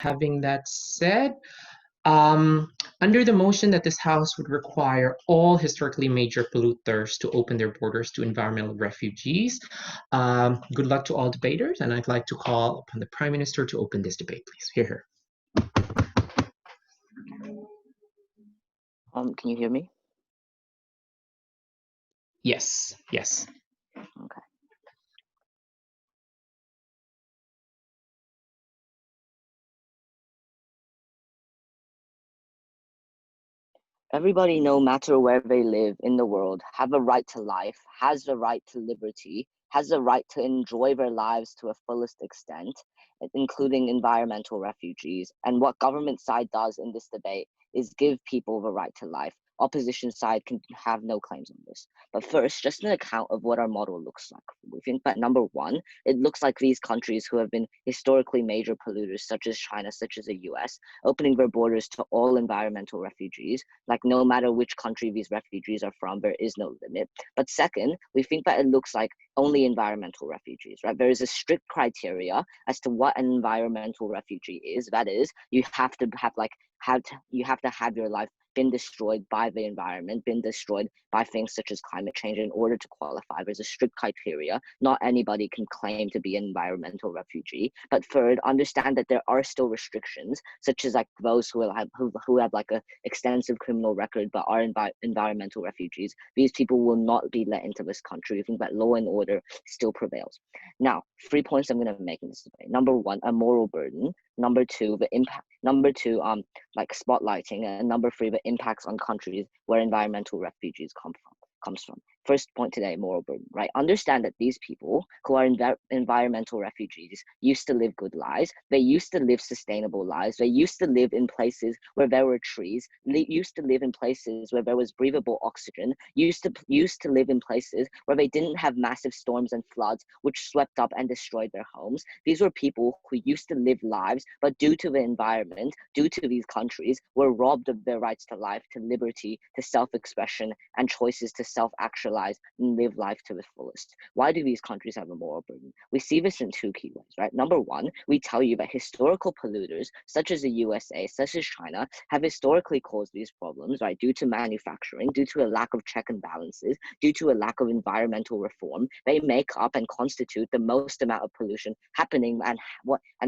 Having that said, under the motion that this House would require all historically major polluters to open their borders to environmental refugees, good luck to all debaters, and I'd like to call upon the Prime Minister to open this debate, please. Hear. Can you hear me? Yes, yes. Okay. Everybody, no matter where they live in the world, have a right to life, has the right to liberty, has the right to enjoy their lives to a fullest extent, including environmental refugees. And what government side does in this debate is give people the right to life. Opposition side can have no claims on this. But first, just an account of what our model looks like. We think that number one, it looks like these countries who have been historically major polluters, such as China, such as the US, opening their borders to all environmental refugees. Like no matter which country these refugees are from, there is no limit. But second, we think that it looks like only environmental refugees, right? There is a strict criteria as to what an environmental refugee is. That is, you have to have your life been destroyed by the environment, been destroyed by things such as climate change in order to qualify. There's a strict criteria. Not anybody can claim to be an environmental refugee. But third, understand that there are still restrictions, such as like those who have like a extensive criminal record but are environmental refugees. These people will not be let into this country. We think that law and order still prevails. Now, 3 points I'm going to make in this debate. Number one, a moral burden. Number two, the impact. Number two, like spotlighting. And number three, the impacts on countries where environmental refugees comes from. First point today, moral burden, right? Understand that these people who are environmental refugees used to live good lives. They used to live sustainable lives. They used to live in places where there were trees. They used to live in places where there was breathable oxygen. Used to live in places where they didn't have massive storms and floods, which swept up and destroyed their homes. These were people who used to live lives, but due to the environment, due to these countries, were robbed of their rights to life, to liberty, to self-expression, and choices to self-actualize and live life to the fullest. Why do these countries have a moral burden? We see this in two key ways, right? Number one, we tell you that historical polluters, such as the USA, such as China, have historically caused these problems, right? Due to manufacturing, due to a lack of check and balances, due to a lack of environmental reform, they make up and constitute the most amount of pollution happening and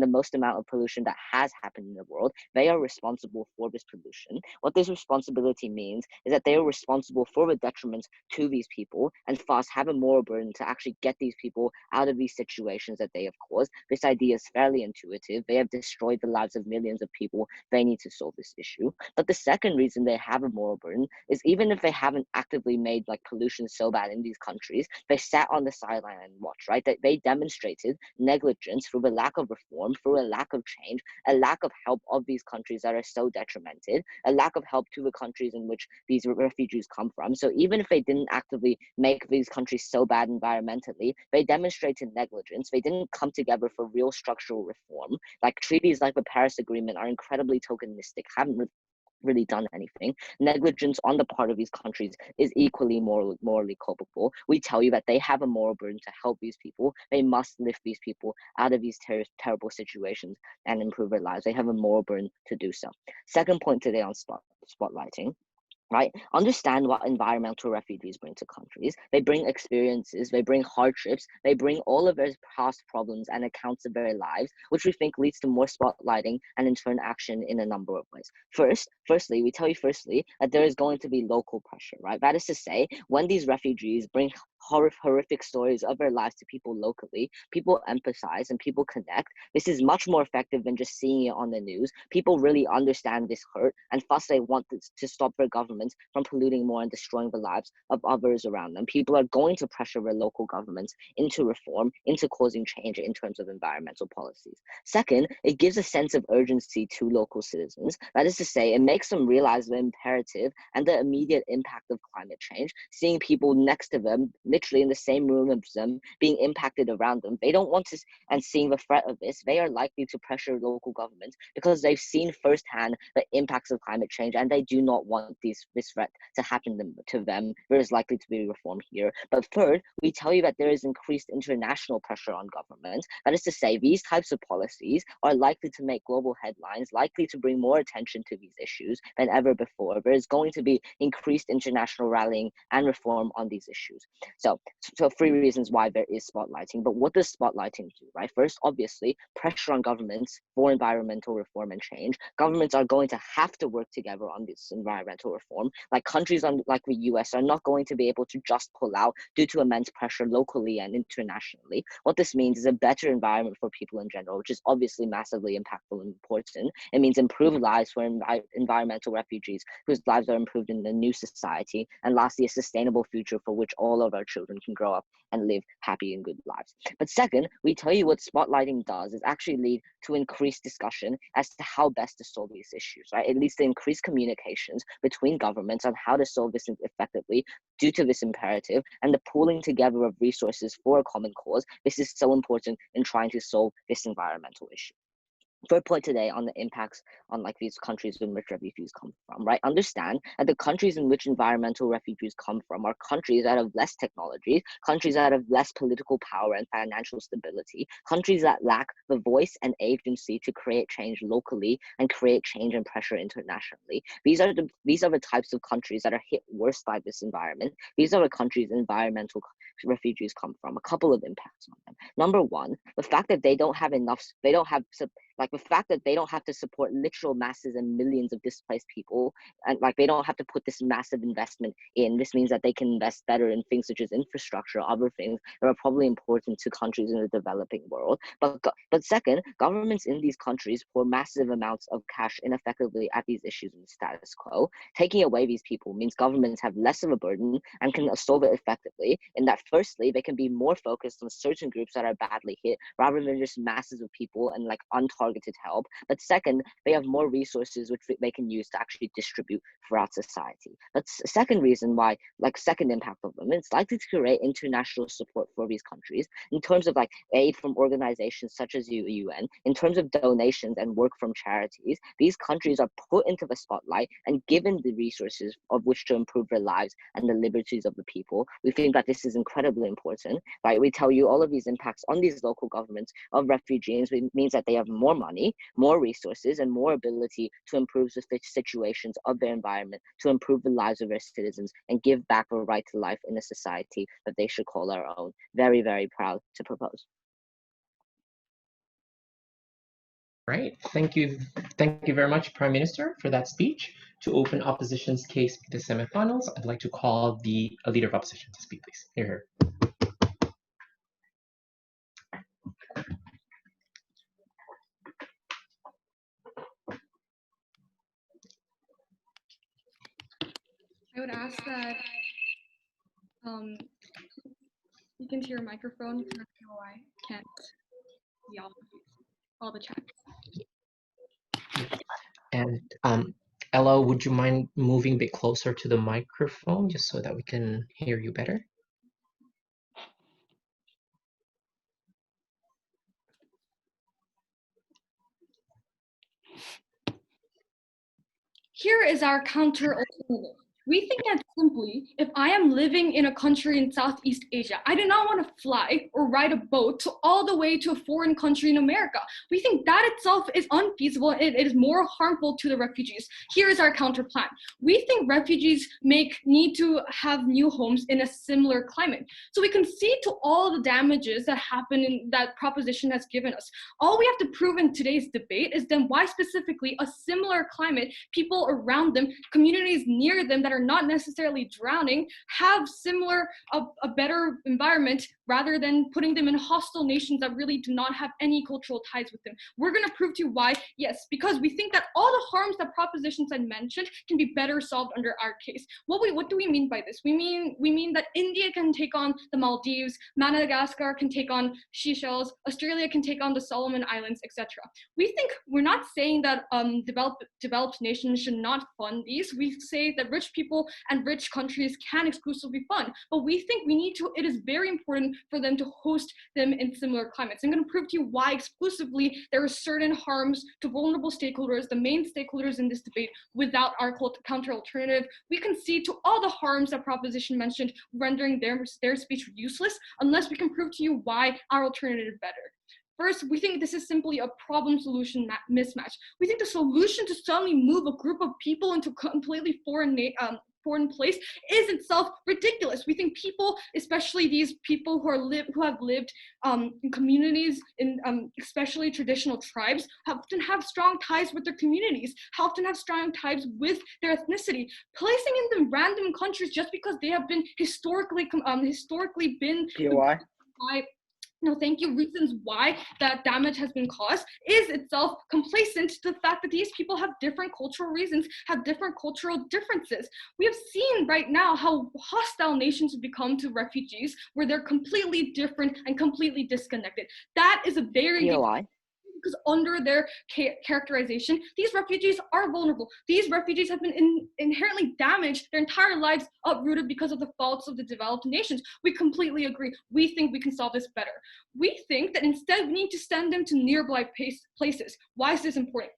the most amount of pollution that has happened in the world. They are responsible for this pollution. What this responsibility means is that they are responsible for the detriments to these people, and thus have a moral burden to actually get these people out of these situations that they have caused. This idea is fairly intuitive. They have destroyed the lives of millions of people. They need to solve this issue. But the second reason they have a moral burden is even if they haven't actively made like pollution so bad in these countries, they sat on the sideline and watched, right? They demonstrated negligence through the lack of reform, through a lack of change, a lack of help of these countries that are so detrimented, a lack of help to the countries in which these refugees come from. So even if they didn't actively make these countries so bad environmentally, they demonstrated negligence. They didn't come together for real structural reform. Like treaties like the Paris Agreement are incredibly tokenistic, haven't really done anything. Negligence on the part of these countries is equally morally culpable. We tell you that they have a moral burden to help these people. They must lift these people out of these terrible situations and improve their lives. They have a moral burden to do so. Second point today on spotlighting. Right? Understand what environmental refugees bring to countries. They bring experiences, they bring hardships, they bring all of their past problems and accounts of their lives, which we think leads to more spotlighting and in turn action in a number of ways. Firstly, we tell you that there is going to be local pressure, right? That is to say, when these refugees bring horrific stories of their lives to people locally, people empathize and people connect. This is much more effective than just seeing it on the news. People really understand this hurt, and thus they want to stop their governments from polluting more and destroying the lives of others around them. People are going to pressure their local governments into reform, into causing change in terms of environmental policies. Second, it gives a sense of urgency to local citizens. That is to say, it makes them realize the imperative and the immediate impact of climate change, seeing people next to them literally in the same room as them, being impacted around them. They don't want to, and seeing the threat of this, they are likely to pressure local governments because they've seen firsthand the impacts of climate change, and they do not want this threat to happen to them. There is likely to be reform here. But third, we tell you that there is increased international pressure on governments. That is to say, these types of policies are likely to make global headlines, likely to bring more attention to these issues than ever before. There is going to be increased international rallying and reform on these issues. So 3 reasons why there is spotlighting. But what does spotlighting do, right? First, obviously, pressure on governments for environmental reform and change. Governments are going to have to work together on this environmental reform. Like countries like the US are not going to be able to just pull out due to immense pressure locally and internationally. What this means is a better environment for people in general, which is obviously massively impactful and important. It means improved lives for environmental refugees whose lives are improved in the new society, and lastly, a sustainable future for which all of our children can grow up and live happy and good lives. But second, we tell you what spotlighting does is actually lead to increased discussion as to how best to solve these issues, right? It leads to increased communications between governments on how to solve this effectively due to this imperative, and the pooling together of resources for a common cause. This is so important in trying to solve this environmental issue. Third point today on the impacts on like these countries in which refugees come from, right? Understand that the countries in which environmental refugees come from are countries that have less technology, countries that have less political power and financial stability, countries that lack the voice and agency to create change locally and create change and pressure internationally. These are the types of countries that are hit worst by this environment. These are the countries environmental refugees come from. A couple of impacts on them. Number one, the fact that they don't have the fact that they don't have to support literal masses and millions of displaced people, and like they don't have to put this massive investment in. This means that they can invest better in things such as infrastructure, other things that are probably important to countries in the developing world. But second, governments in these countries pour massive amounts of cash ineffectively at these issues in the status quo. Taking away these people means governments have less of a burden and can solve it effectively. In that, firstly, they can be more focused on certain groups that are badly hit rather than just masses of people and like untargeted help. But second, they have more resources which they can use to actually distribute throughout society. That's a second reason why, like second impact of them, it's likely to create international support for these countries in terms of like aid from organizations such as UN, in terms of donations and work from charities. These countries are put into the spotlight and given the resources of which to improve their lives and the liberties of the people. We think that this is incredibly important, right? We tell you all of these impacts on these local governments of refugees. It means that they have more money, more resources, and more ability to improve the situations of their environment, to improve the lives of their citizens, and give back a right to life in a society that they should call our own. Very, very proud to propose. Right. Thank you. Thank you very much, Prime Minister, for that speech. To open opposition's case to the semifinals, I'd like to call the leader of opposition to speak, please. Here. I would ask that you can hear your microphone because I can't see all the chat. And Ella, would you mind moving a bit closer to the microphone just so that we can hear you better? Here is our counter alternative. We think that simply, if I am living in a country in Southeast Asia, I do not want to fly or ride a boat all the way to a foreign country in America. We think that itself is unfeasible and it is more harmful to the refugees. Here is our counter plan. We think refugees need to have new homes in a similar climate. So we concede to all the damages that happen in that proposition has given us. All we have to prove in today's debate is then why specifically a similar climate, people around them, communities near them that are not necessarily drowning, have similar, a better environment rather than putting them in hostile nations that really do not have any cultural ties with them. We're going to prove to you why, yes, because we think that all the harms that propositions I mentioned can be better solved under our case. What do we mean by this? We mean that India can take on the Maldives, Madagascar can take on Seychelles, Australia can take on the Solomon Islands, etc. We're not saying that developed nations should not fund these. We say that rich people and rich countries can exclusively fund, but we think it is very important for them to host them in similar climates. I'm going to prove to you why exclusively there are certain harms to vulnerable stakeholders, the main stakeholders in this debate, without our counter alternative. We concede to all the harms that proposition mentioned, rendering their speech useless, unless we can prove to you why our alternative is better. First, we think this is simply a problem-solution mismatch. We think the solution to suddenly move a group of people into a completely foreign place is itself ridiculous. We think people, especially these people who have lived in communities, especially traditional tribes, often have strong ties with their communities, often have strong ties with their ethnicity. Placing in them random countries just because they have been historically been POI. by reasons why that damage has been caused is itself complacent to the fact that these people have different cultural reasons, have different cultural differences. We have seen right now how hostile nations have become to refugees, where they're completely different and completely disconnected. That is a very POI. Because under their characterization, these refugees are vulnerable. These refugees have been inherently damaged, their entire lives uprooted because of the faults of the developed nations. We completely agree. We think we can solve this better. We think that instead we need to send them to nearby places. Why is this important?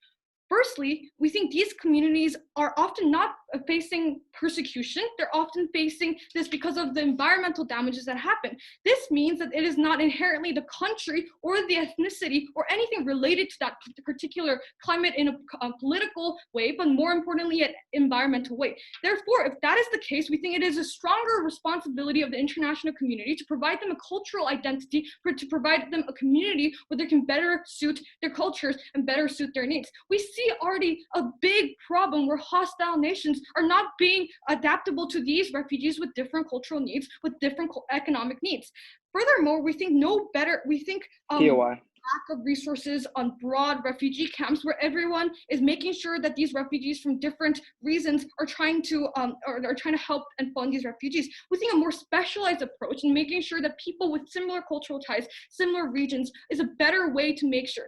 Firstly, we think these communities are often not facing persecution. They're often facing this because of the environmental damages that happen. This means that it is not inherently the country or the ethnicity or anything related to that particular climate in a political way, but more importantly, an environmental way. Therefore, if that is the case, we think it is a stronger responsibility of the international community to provide them a cultural identity, to provide them a community where they can better suit their cultures and better suit their needs. We see already a big problem where hostile nations are not being adaptable to these refugees with different cultural needs, with different economic needs. Furthermore, we think POI. lack of resources on broad refugee camps where everyone is making sure that these refugees from different reasons are trying to help and fund these refugees. We think a more specialized approach in making sure that people with similar cultural ties, similar regions, is a better way to make sure.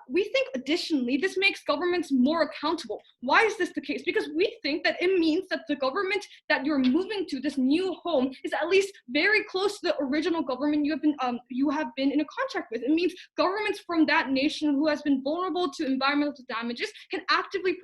We think additionally, this makes governments more accountable. Why is this the case? Because we think that it means that the government that you're moving to, this new home, is at least very close to the original government you have been in a contract with. It means governments from that nation who has been vulnerable to environmental damages can actively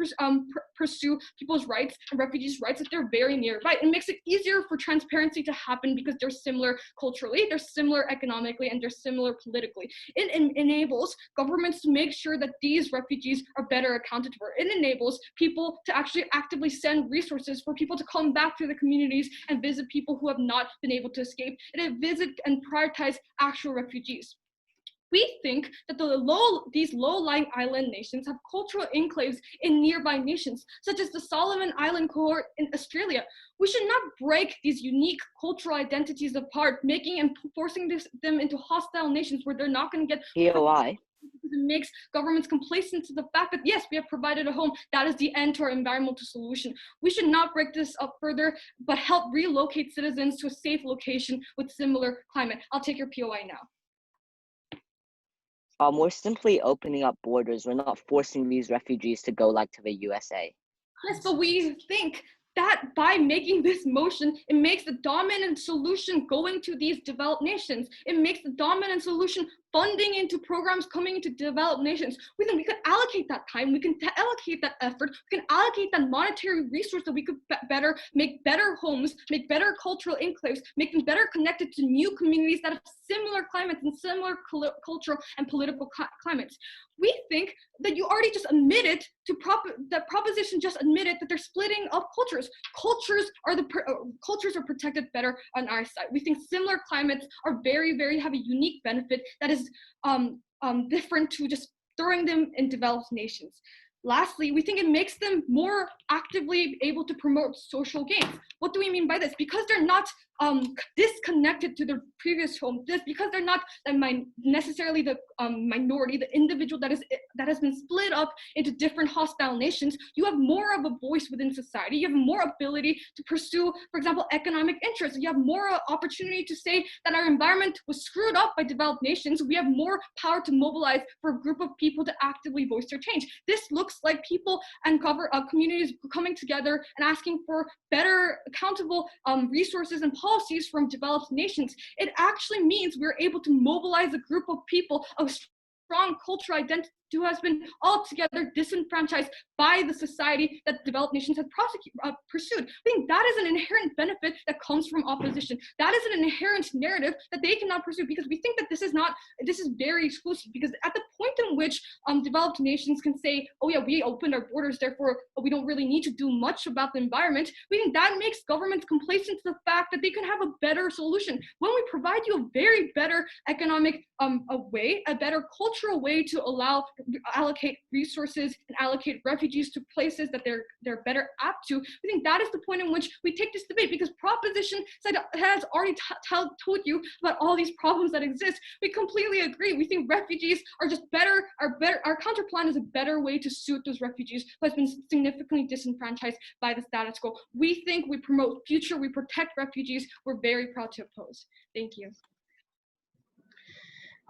pursue people's rights and refugees' rights if they're very nearby. It makes it easier for transparency to happen because they're similar culturally, they're similar economically, and they're similar politically. It enables governments to make sure that these refugees are better accounted for. It enables people to actually actively send resources for people to come back to the communities and visit people who have not been able to escape. It visit and prioritize actual refugees. We think that these low-lying island nations have cultural enclaves in nearby nations, such as the Solomon Island cohort in Australia. We should not break these unique cultural identities apart, making and forcing them into hostile nations where they're not going to get POI. Because it makes governments complacent to the fact that, yes, we have provided a home. That is the end to our environmental solution. We should not break this up further, but help relocate citizens to a safe location with similar climate. I'll take your POI now. We're simply opening up borders. We're not forcing these refugees to go like to the USA. Yes, but we think that by making this motion, it makes the dominant solution going to these developed nations. It makes the dominant solution funding into programs coming into developed nations. We think we could allocate that time, we can allocate that effort, we can allocate that monetary resource that we could better make better homes, make better cultural enclaves, make them better connected to new communities that have similar climates and similar cultural and political climates. We think that you already just admitted to that proposition just admitted that they're splitting up cultures. Cultures are protected better on our side. We think similar climates are have a unique benefit that is different to just throwing them in developed nations. Lastly, we think it makes them more actively able to promote social gains. What do we mean by this? Because they're not disconnected to their previous home, just because they're not necessarily the minority, the individual that has been split up into different hostile nations, you have more of a voice within society. You have more ability to pursue, for example, economic interests. You have more opportunity to say that our environment was screwed up by developed nations. We have more power to mobilize for a group of people to actively voice their change. This looks like people and communities coming together and asking for better accountable resources and policies from developed nations. It actually means we're able to mobilize a group of people of strong cultural identity who has been altogether disenfranchised by the society that developed nations have pursued. I think that is an inherent benefit that comes from opposition. That is an inherent narrative that they cannot pursue, because we think that this is very exclusive, because at the point in which developed nations can say, oh yeah, we opened our borders, therefore we don't really need to do much about the environment, we think that makes governments complacent to the fact that they can have a better solution. When we provide you a very better economic a better cultural way to allocate resources and allocate refugees to places that they're better apt to, we think that is the point in which we take this debate, because proposition side has already told you about all these problems that exist. We completely agree. We think refugees are just better. Our counterplan is a better way to suit those refugees who has been significantly disenfranchised by the status quo. We think we promote future, we protect refugees. We're very proud to oppose. Thank you.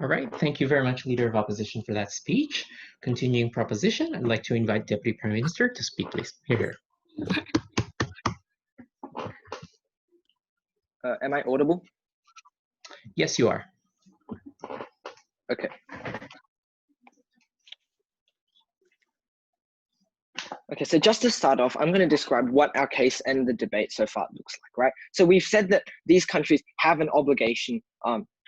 All right, thank you very much, Leader of Opposition, for that speech. Continuing proposition, I'd like to invite Deputy Prime Minister to speak, please. Here. Am I audible? Yes, you are. Okay. Okay, so just to start off, I'm going to describe what our case and the debate so far looks like, right? So we've said that these countries have an obligation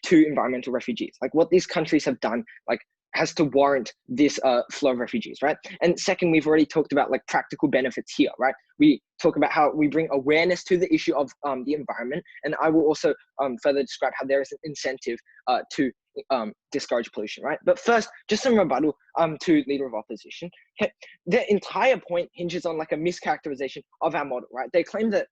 to environmental refugees. Like, what these countries have done, like, has to warrant this flow of refugees, right? And second, we've already talked about like practical benefits here, right? We talk about how we bring awareness to the issue of the environment, and I will also further describe how there is an incentive to discourage pollution, right? But first, just some rebuttal to Leader of Opposition. Okay, their entire point hinges on like a mischaracterization of our model, right? They claim that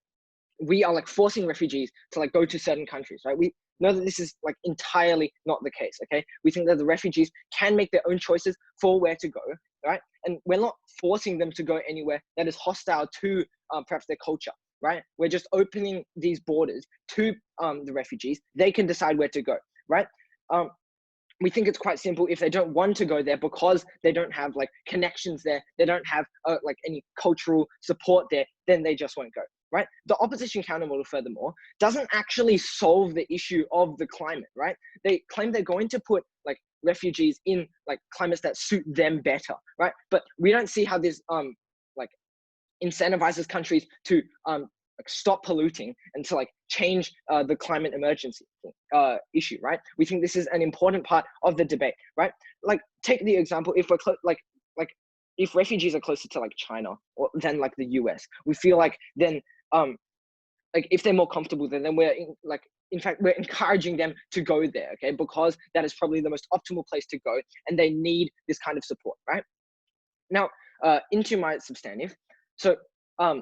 we are like forcing refugees to like go to certain countries, right? We know that this is like entirely not the case, okay? We think that the refugees can make their own choices for where to go, right? And we're not forcing them to go anywhere that is hostile to perhaps their culture, right? We're just opening these borders to the refugees. They can decide where to go, right? We think it's quite simple. If they don't want to go there because they don't have like connections there, they don't have like any cultural support there, then they just won't go, right? The opposition counter model, furthermore, doesn't actually solve the issue of the climate, right? They claim they're going to put like refugees in like climates that suit them better, right? But we don't see how this like incentivizes countries to like stop polluting and to like change the climate emergency issue, right? We think this is an important part of the debate, right? Like, take the example, if we're like if refugees are closer to like China or than like the US, we feel like then like if they're more comfortable, then we're in fact we're encouraging them to go there, okay? Because that is probably the most optimal place to go, and they need this kind of support, right? Now, into my substantive. So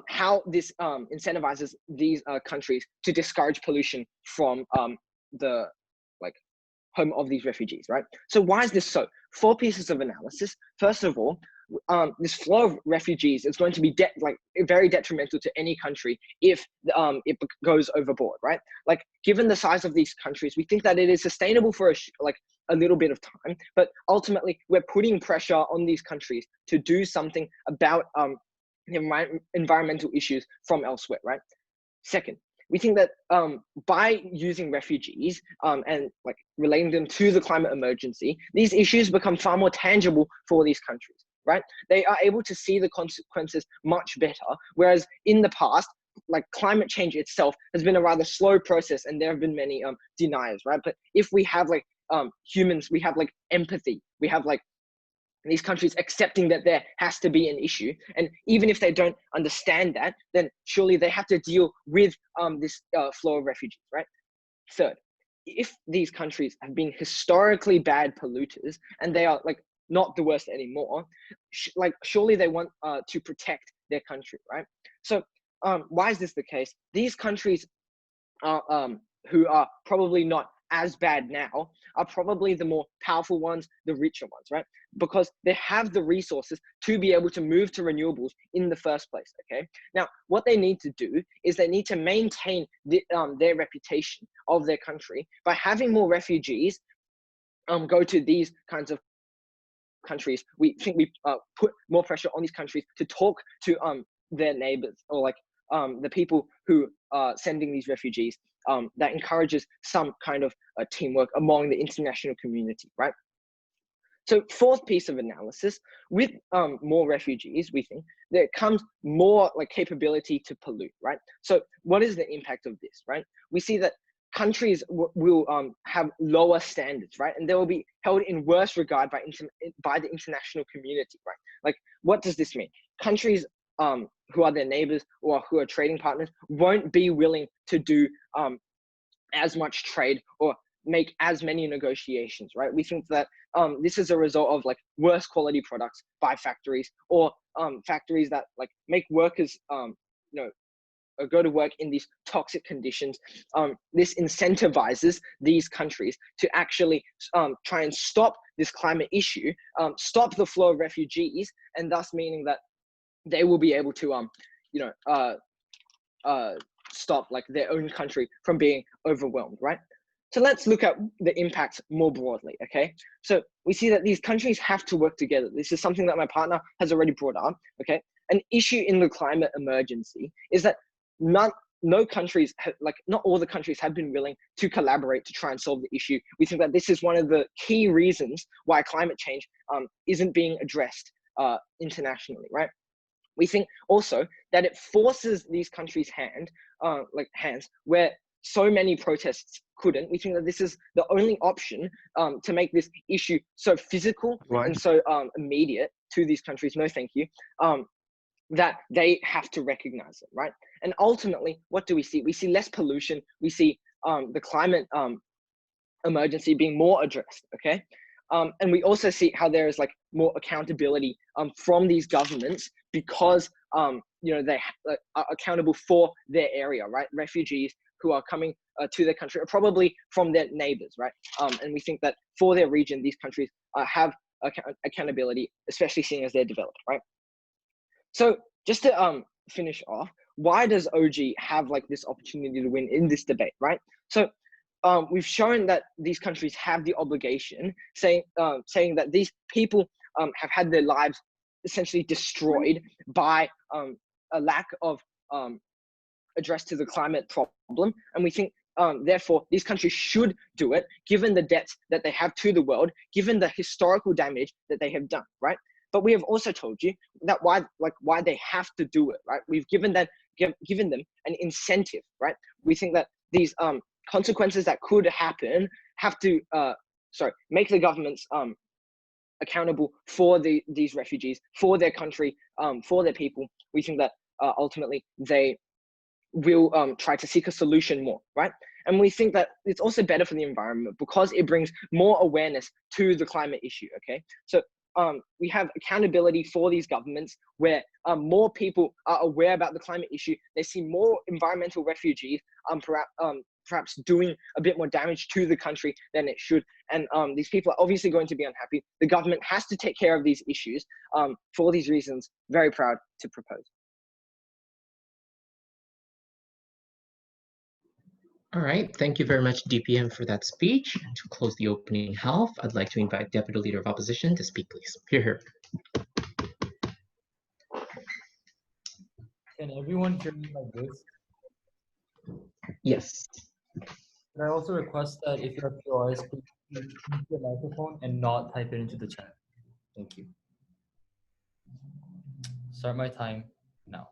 how this incentivizes these countries to discourage pollution from the like home of these refugees, right? So why is this so? 4 pieces of analysis. First of all, this flow of refugees is going to be very detrimental to any country if it goes overboard, right? Like, given the size of these countries, we think that it is sustainable for a little bit of time, but ultimately we're putting pressure on these countries to do something about environmental issues from elsewhere, right? Second, we think that by using refugees and like relating them to the climate emergency, these issues become far more tangible for these countries, right? They are able to see the consequences much better, whereas in the past, like climate change itself has been a rather slow process, and there have been many deniers, right? But if we have like humans, we have like empathy, we have like these countries accepting that there has to be an issue, and even if they don't understand that, then surely they have to deal with this flow of refugees, right? Third, if these countries have been historically bad polluters and they are like not the worst anymore, like surely they want to protect their country, right? So why is this the case? These countries who are probably not as bad now are probably the more powerful ones, the richer ones, right? Because they have the resources to be able to move to renewables in the first place, okay? Now, what they need to do is they need to maintain their reputation of their country by having more refugees go to these kinds of countries. We think we put more pressure on these countries to talk to their neighbors, or like the people who are sending these refugees. That encourages some kind of teamwork among the international community, right? So fourth piece of analysis, with more refugees, we think there comes more like capability to pollute, right? So what is the impact of this, right? We see that countries will have lower standards, right? And they will be held in worse regard by the international community, right? Like, what does this mean? Countries who are their neighbors or who are trading partners won't be willing to do as much trade or make as many negotiations, right? We think that this is a result of like worse quality products by factories, or factories that like make workers go to work in these toxic conditions. This incentivizes these countries to actually try and stop this climate issue, stop the flow of refugees, and thus meaning that they will be able to stop like their own country from being overwhelmed, right? So let's look at the impacts more broadly, okay? So we see that these countries have to work together. This is something that my partner has already brought up, okay? An issue in the climate emergency is that not all the countries have been willing to collaborate to try and solve the issue. We think that this is one of the key reasons why climate change isn't being addressed internationally, right? We think also that it forces these countries' hands where so many protests couldn't. We think that this is the only option to make this issue so physical and so immediate to these countries. No, thank you. That they have to recognize it, right? And ultimately, what do we see? We see less pollution. We see the climate emergency being more addressed, okay? And we also see how there is like more accountability from these governments, because they are accountable for their area, right? Refugees who are coming to their country are probably from their neighbors, right? And we think that for their region, these countries have accountability, especially seeing as they're developed, right? So just to finish off, why does OG have like this opportunity to win in this debate, right? So we've shown that these countries have the obligation, saying that these people have had their lives essentially destroyed by a lack of address to the climate problem. And we think, therefore, these countries should do it, given the debts that they have to the world, given the historical damage that they have done, right? But we have also told you that why they have to do it, right? We've given them an incentive, right? We think that these consequences that could happen have to make the governments accountable for these refugees, for their country, for their people. We think that ultimately they will try to seek a solution more, right? And we think that it's also better for the environment because it brings more awareness to the climate issue, okay? So we have accountability for these governments where more people are aware about the climate issue. They see more environmental refugees perhaps doing a bit more damage to the country than it should. And these people are obviously going to be unhappy. The government has to take care of these issues. For these reasons, very proud to propose. All right, thank you very much, DPM, for that speech. To close the opening half, I'd like to invite Deputy Leader of Opposition to speak, please. Hear. Can everyone hear me like this? Yes. Could I also request that if you have PRs, please use the microphone and not type it into the chat. Thank you. Start my time now.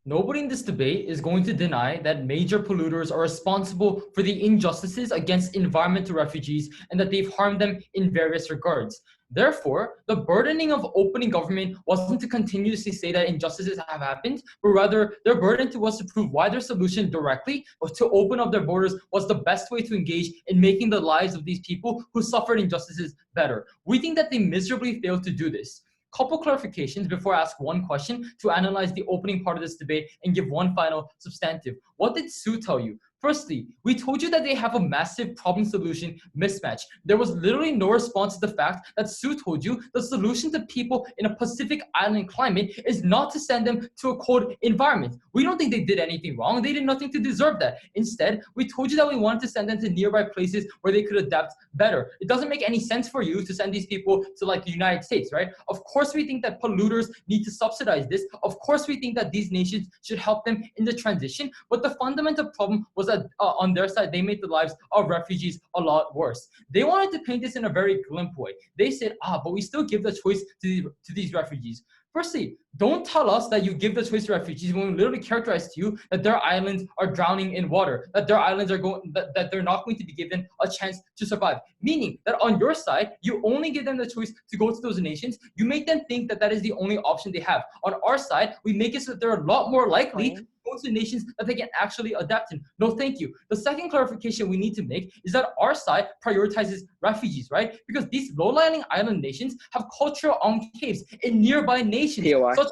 Nobody in this debate is going to deny that major polluters are responsible for the injustices against environmental refugees and that they've harmed them in various regards. Therefore, the burdening of opening government wasn't to continuously say that injustices have happened, but rather their burden was to prove why their solution directly or to open up their borders was the best way to engage in making the lives of these people who suffered injustices better. We think that they miserably failed to do this. Couple clarifications before I ask one question to analyze the opening part of this debate and give one final substantive. What did Sue tell you? Firstly, we told you that they have a massive problem solution mismatch. There was literally no response to the fact that Sue told you the solution to people in a Pacific Island climate is not to send them to a cold environment. We don't think they did anything wrong. They did nothing to deserve that. Instead, we told you that we wanted to send them to nearby places where they could adapt better. It doesn't make any sense for you to send these people to like the United States, right? Of course, we think that polluters need to subsidize this. Of course, we think that these nations should help them in the transition. But the fundamental problem was that on their side, they made the lives of refugees a lot worse. They wanted to paint this in a very glimp way. They said, but we still give the choice to these refugees. Firstly, don't tell us that you give the choice to refugees when we literally characterize to you that their islands are drowning in water, that their islands are that they're not going to be given a chance to survive. Meaning that on your side, you only give them the choice to go to those nations. You make them think that that is the only option they have. On our side, we make it so that they're a lot more likely to go to nations that they can actually adapt in. No, thank you. The second clarification we need to make is that our side prioritizes refugees, right? Because these low-lying island nations have cultural enclaves in nearby nations. Such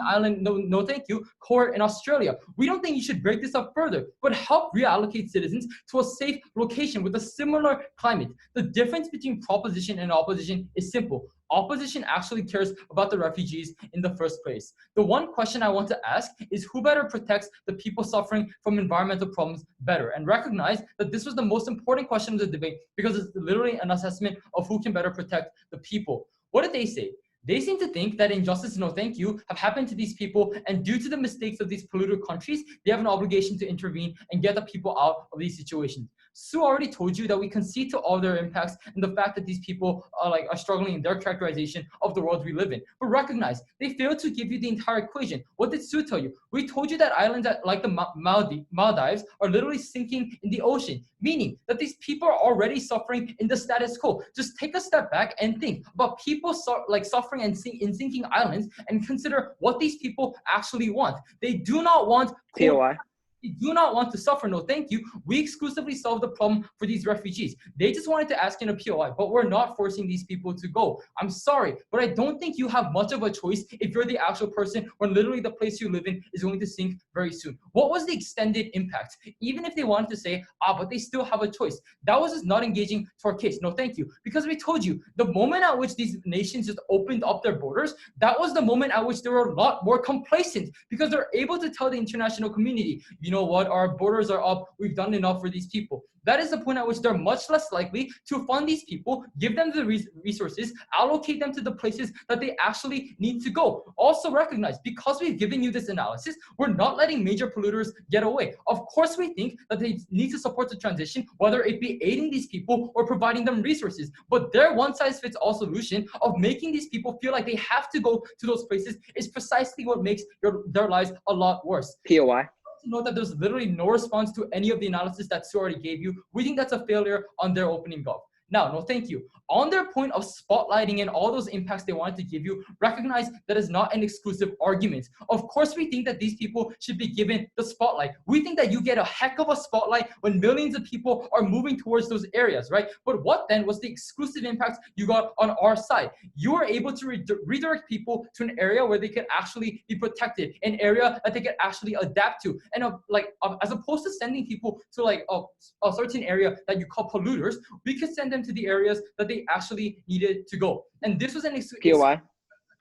Island, no thank you, Core in Australia. We don't think you should break this up further, but help reallocate citizens to a safe location with a similar climate. The difference between proposition and opposition is simple. Opposition actually cares about the refugees in the first place. The one question I want to ask is who better protects the people suffering from environmental problems better? And recognize that this was the most important question of the debate because it's literally an assessment of who can better protect the people. What did they say? They seem to think that injustice, no thank you, have happened to these people, and due to the mistakes of these polluter countries, they have an obligation to intervene and get the people out of these situations. Sue already told you that we concede to all their impacts and the fact that these people are struggling in their characterization of the world we live in. But recognize, they failed to give you the entire equation. What did Sue tell you? We told you that islands like the Maldives are literally sinking in the ocean, meaning that these people are already suffering in the status quo. Just take a step back and think about people suffering in sinking islands and consider what these people actually want. They do not want POI. They do not want to suffer, no thank you. We exclusively solve the problem for these refugees. They just wanted to ask in a POI, but we're not forcing these people to go. I'm sorry, but I don't think you have much of a choice if you're the actual person when literally the place you live in is going to sink very soon. What was the extended impact? Even if they wanted to say, but they still have a choice. That was just not engaging to our case, no thank you. Because we told you, the moment at which these nations just opened up their borders, that was the moment at which they were a lot more complacent because they're able to tell the international community, you know what, our borders are up, we've done enough for these people. That is the point at which they're much less likely to fund these people, give them the resources, allocate them to the places that they actually need to go. Also recognize, because we've given you this analysis, we're not letting major polluters get away. Of course, we think that they need to support the transition, whether it be aiding these people or providing them resources. But their one-size-fits-all solution of making these people feel like they have to go to those places is precisely what makes their lives a lot worse. POI. Note that there's literally no response to any of the analysis that Sue already gave you. We think that's a failure on their opening gov. Now, no thank you. On their point of spotlighting and all those impacts they wanted to give you, recognize that is not an exclusive argument. Of course, we think that these people should be given the spotlight. We think that you get a heck of a spotlight when millions of people are moving towards those areas, right? But what then was the exclusive impact you got on our side? You were able to redirect people to an area where they could actually be protected, an area that they could actually adapt to. And as opposed to sending people to a certain area that you call polluters, we could send them to the areas that they actually needed to go. And this was an POI.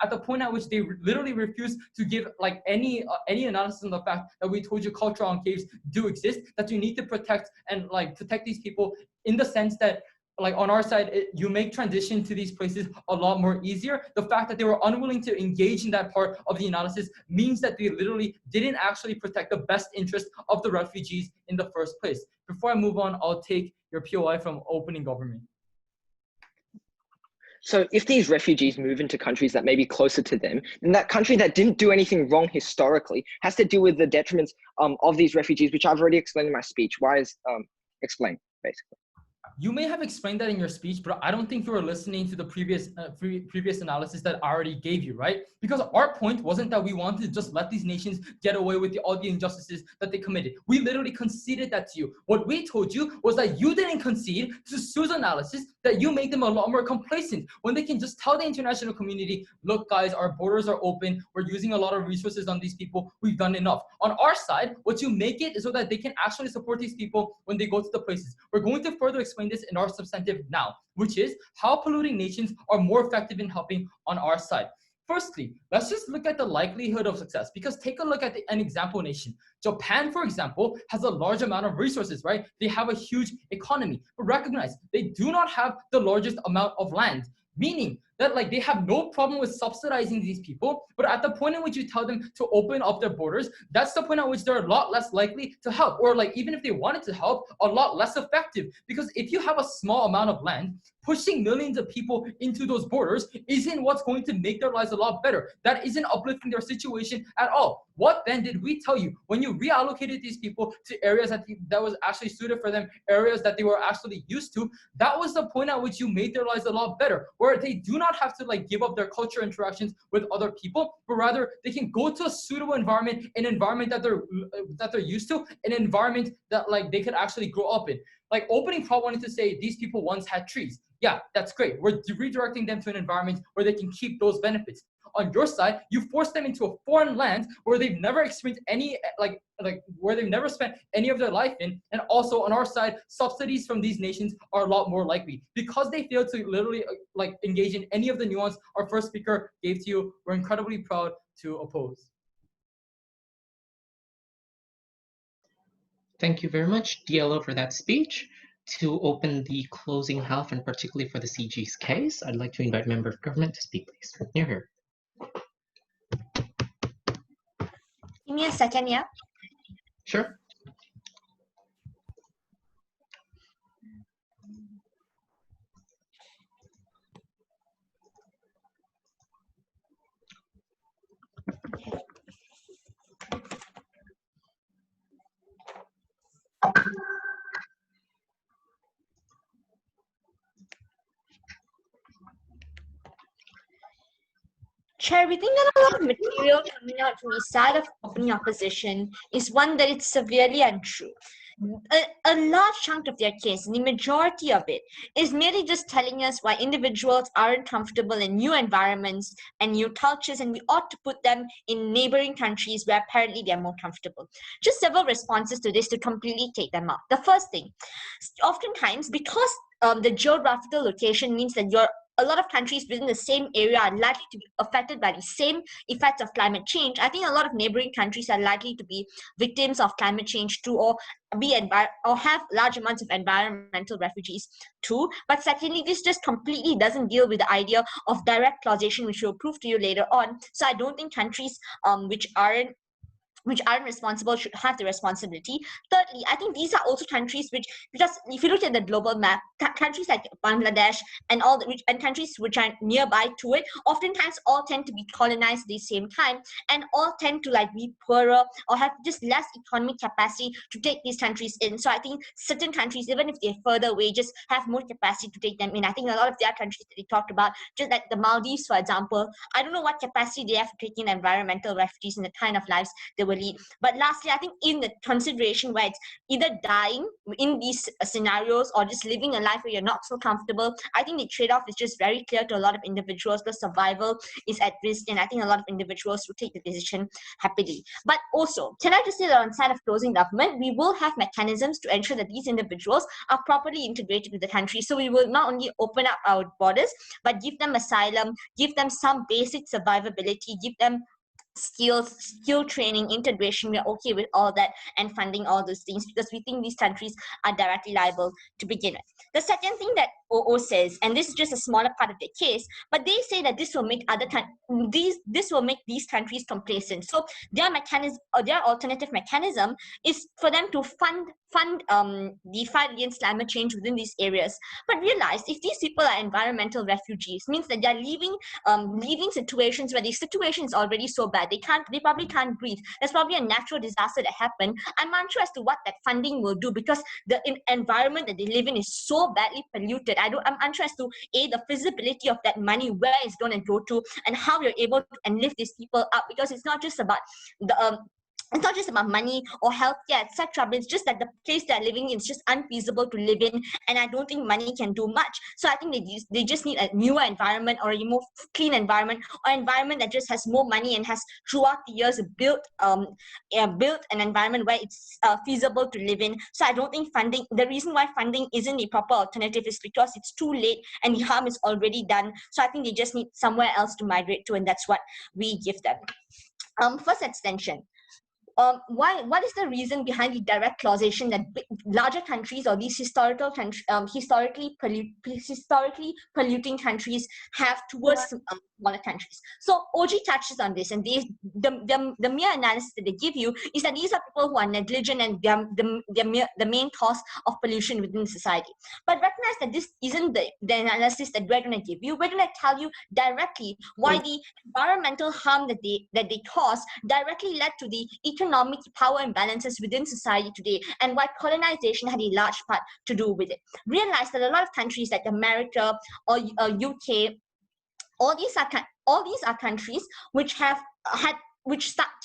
At the point at which they literally refused to give any analysis on the fact that we told you cultural enclaves do exist, that you need to protect and protect these people in the sense that on our side, you make transition to these places a lot more easier. The fact that they were unwilling to engage in that part of the analysis means that they literally didn't actually protect the best interest of the refugees in the first place. Before I move on, I'll take your POI from opening government. So if these refugees move into countries that may be closer to them, then that country that didn't do anything wrong historically has to deal with the detriments of these refugees, which I've already explained in my speech. Why is explained, basically. you may have explained that in your speech, but I don't think you were listening to the previous analysis that I already gave you, right? Because our point wasn't that we wanted to just let these nations get away with all the injustices that they committed. We literally conceded that to you. What we told you was that you didn't concede to Sue's analysis, that you make them a lot more complacent when they can just tell the international community, look guys, our borders are open, we're using a lot of resources on these people, we've done enough. On our side, what you make it is so that they can actually support these people when they go to the places. We're going to further explain this in our substantive now, which is how polluting nations are more effective in helping on our side. Firstly, let's just look at the likelihood of success, because take a look at an example nation. Japan, for example, has a large amount of resources, right? They have a huge economy, but recognize they do not have the largest amount of land, meaning that like they have no problem with subsidizing these people, but at the point in which you tell them to open up their borders, that's the point at which they're a lot less likely to help, or like even if they wanted to help, a lot less effective. Because if you have a small amount of land, pushing millions of people into those borders isn't what's going to make their lives a lot better. That isn't uplifting their situation at all. What then did we tell you when you reallocated these people to areas that was actually suited for them, areas that they were actually used to? That was the point at which you made their lives a lot better, where they do not have to like give up their culture interactions with other people, but rather they can go to a suitable environment, an environment that they're used to, an environment that like they could actually grow up in. Like opening Prop wanted to say these people once had trees. Yeah, that's great. We're redirecting them to an environment where they can keep those benefits. On your side, you force them into a foreign land where they've never experienced any like where they've never spent any of their life in. And also on our side, subsidies from these nations are a lot more likely because they fail to literally like engage in any of the nuance our first speaker gave to you. We're incredibly proud to oppose. Thank you very much, DLO, for that speech. To open the closing half, and particularly for the CG's case, I'd like to invite Member of Government to speak, please. You're here. Give me a second, yeah. Sure. Chair, we think that a lot of material coming out from the side of opening opposition is one that it's severely untrue. A large chunk of their case, the majority of it, is merely just telling us why individuals aren't comfortable in new environments and new cultures, and we ought to put them in neighboring countries where apparently they're more comfortable. Just several responses to this to completely take them out. The first thing, oftentimes, because the geographical location means that a lot of countries within the same area are likely to be affected by the same effects of climate change. I think a lot of neighboring countries are likely to be victims of climate change too, or have large amounts of environmental refugees too. But secondly, this just completely doesn't deal with the idea of direct causation, which we'll prove to you later on. So I don't think countries which aren't responsible should have the responsibility. Thirdly, I think these are also countries because if you look at the global map, countries like Bangladesh and countries which are nearby to it, oftentimes all tend to be colonized at the same time, and all tend to like be poorer or have just less economic capacity to take these countries in. So I think certain countries, even if they're further away, just have more capacity to take them in. I think a lot of their countries that they talked about, just like the Maldives, for example, I don't know what capacity they have to take in environmental refugees and the kind of lives they will lead. But lastly, I think in the consideration where it's either dying in these scenarios or just living a life where you're not so comfortable, I think the trade-off is just very clear to a lot of individuals. The survival is at risk, and I think a lot of individuals will take the decision happily. But also, can I just say that on the side of closing government, we will have mechanisms to ensure that these individuals are properly integrated with the country. So we will not only open up our borders, but give them asylum, give them some basic survivability, give them skill training, integration. We're okay with all that and funding all those things because we think these countries are directly liable to begin with. The second thing that ASDO says, and this is just a smaller part of their case, but they say that this will make these countries complacent. So their mechanism, or their alternative mechanism, is for them to fund the fight against climate change within these areas. But realize, if these people are environmental refugees, means that they're leaving situations where the situation is already so bad they probably can't breathe. There's probably a natural disaster that happened. I'm unsure as to what that funding will do, because the environment that they live in is so badly polluted. I'm unsure as to the feasibility of that money, where it's going to go to, and how you're able to lift these people up, because it's not just about it's not just about money or healthcare, etc. But it's just that the place they're living in is just unfeasible to live in, and I don't think money can do much. So I think they just need a newer environment, or a more clean environment, or environment that just has more money and has throughout the years built an environment where it's feasible to live in. So I don't think funding. The reason why funding isn't the proper alternative is because it's too late and the harm is already done. So I think they just need somewhere else to migrate to, and that's what we give them. First extension. What is the reason behind the direct causation that larger countries, or these historically polluting countries, have towards smaller countries? So OG touches on this, and the mere analysis that they give you is that these are people who are negligent, and the main cause of pollution within society. But recognize that this isn't the analysis that we're going to give you. We're going to tell you directly why the environmental harm that they cause directly led to the economic power imbalances within society today, and why colonization had a large part to do with it. Realize that a lot of countries like America or UK, all these are countries which have had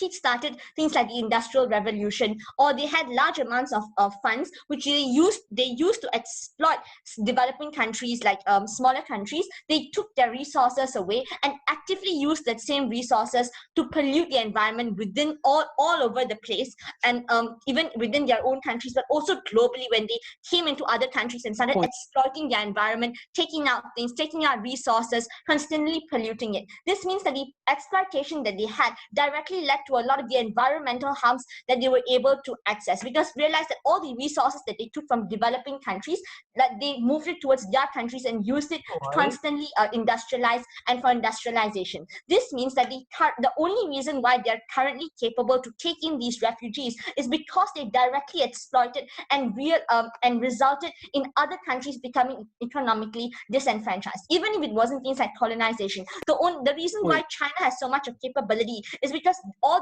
started things like the Industrial Revolution, or they had large amounts of funds which they used to exploit developing countries, like smaller countries. They took their resources away and actively used that same resources to pollute the environment within all over the place, and even within their own countries, but also globally, when they came into other countries and started exploiting their environment, taking out things, taking out resources, constantly polluting it. This means that the exploitation that they had directly led to a lot of the environmental harms that they were able to access, because realize that all the resources that they took from developing countries, that they moved it towards their countries and used it to constantly industrialize and for industrialization. This means that the only reason why they're currently capable to take in these refugees is because they directly exploited and resulted in other countries becoming economically disenfranchised. Even if it wasn't things like colonization, the reason why China has so much of capability is because all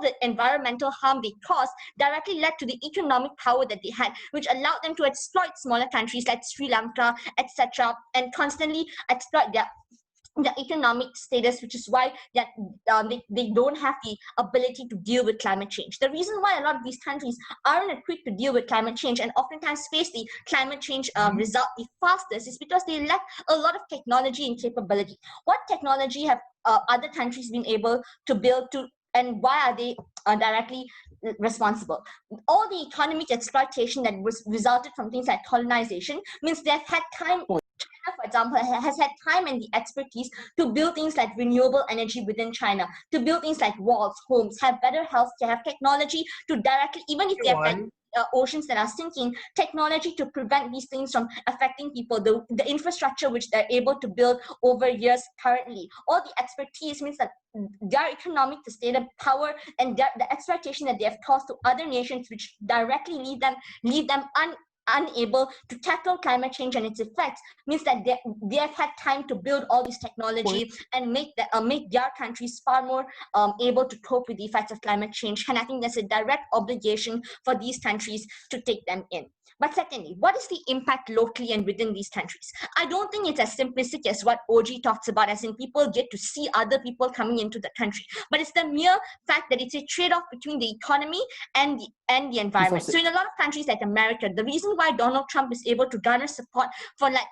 the environmental harm they caused directly led to the economic power that they had, which allowed them to exploit smaller countries like Sri Lanka, etc., and constantly exploit their economic status, which is why they don't have the ability to deal with climate change. The reason why a lot of these countries aren't equipped to deal with climate change and oftentimes face the climate change result the fastest is because they lack a lot of technology and capability. What technology have other countries been able to build to, and why are they directly responsible? All the economic exploitation that was resulted from things like colonization means they've had time. China, for example, has had time and the expertise to build things like renewable energy within China, to build things like walls, homes, have better health, to have technology to directly, even if they have like oceans that are sinking, technology to prevent these things from affecting people, the infrastructure which they're able to build over years currently. All the expertise means that their economic sustainable power and the exploitation that they have caused to other nations, which directly leave them unable to tackle climate change and its effects, means that they have had time to build all this technology and make their countries far more able to cope with the effects of climate change. And I think there's a direct obligation for these countries to take them in. But secondly, what is the impact locally and within these countries? I don't think it's as simplistic as what OG talks about, as in people get to see other people coming into the country. But it's the mere fact that it's a trade-off between the economy and the environment. So in a lot of countries like America, the reason why Donald Trump is able to garner support for like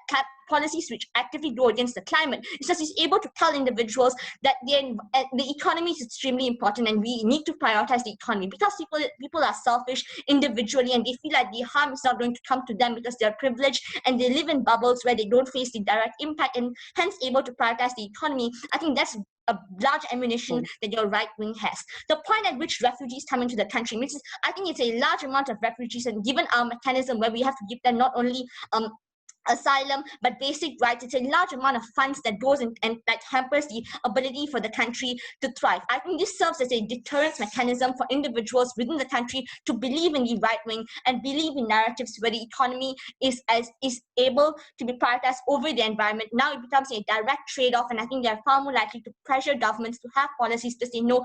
policies which actively go against the climate is because he's able to tell individuals that the economy is extremely important and we need to prioritize the economy, because people are selfish individually and they feel like the harm is not going to come to them because they're privileged and they live in bubbles where they don't face the direct impact and hence able to prioritize the economy. I think that's a large ammunition that your right wing has. The point at which refugees come into the country, which is, I think it's a large amount of refugees, and given our mechanism where we have to give them not only asylum, but basic rights. It's a large amount of funds that goes in and that hampers the ability for the country to thrive. I think this serves as a deterrence mechanism for individuals within the country to believe in the right wing and believe in narratives where the economy is able to be prioritized over the environment. Now it becomes a direct trade-off, and I think they are far more likely to pressure governments to have policies to say no.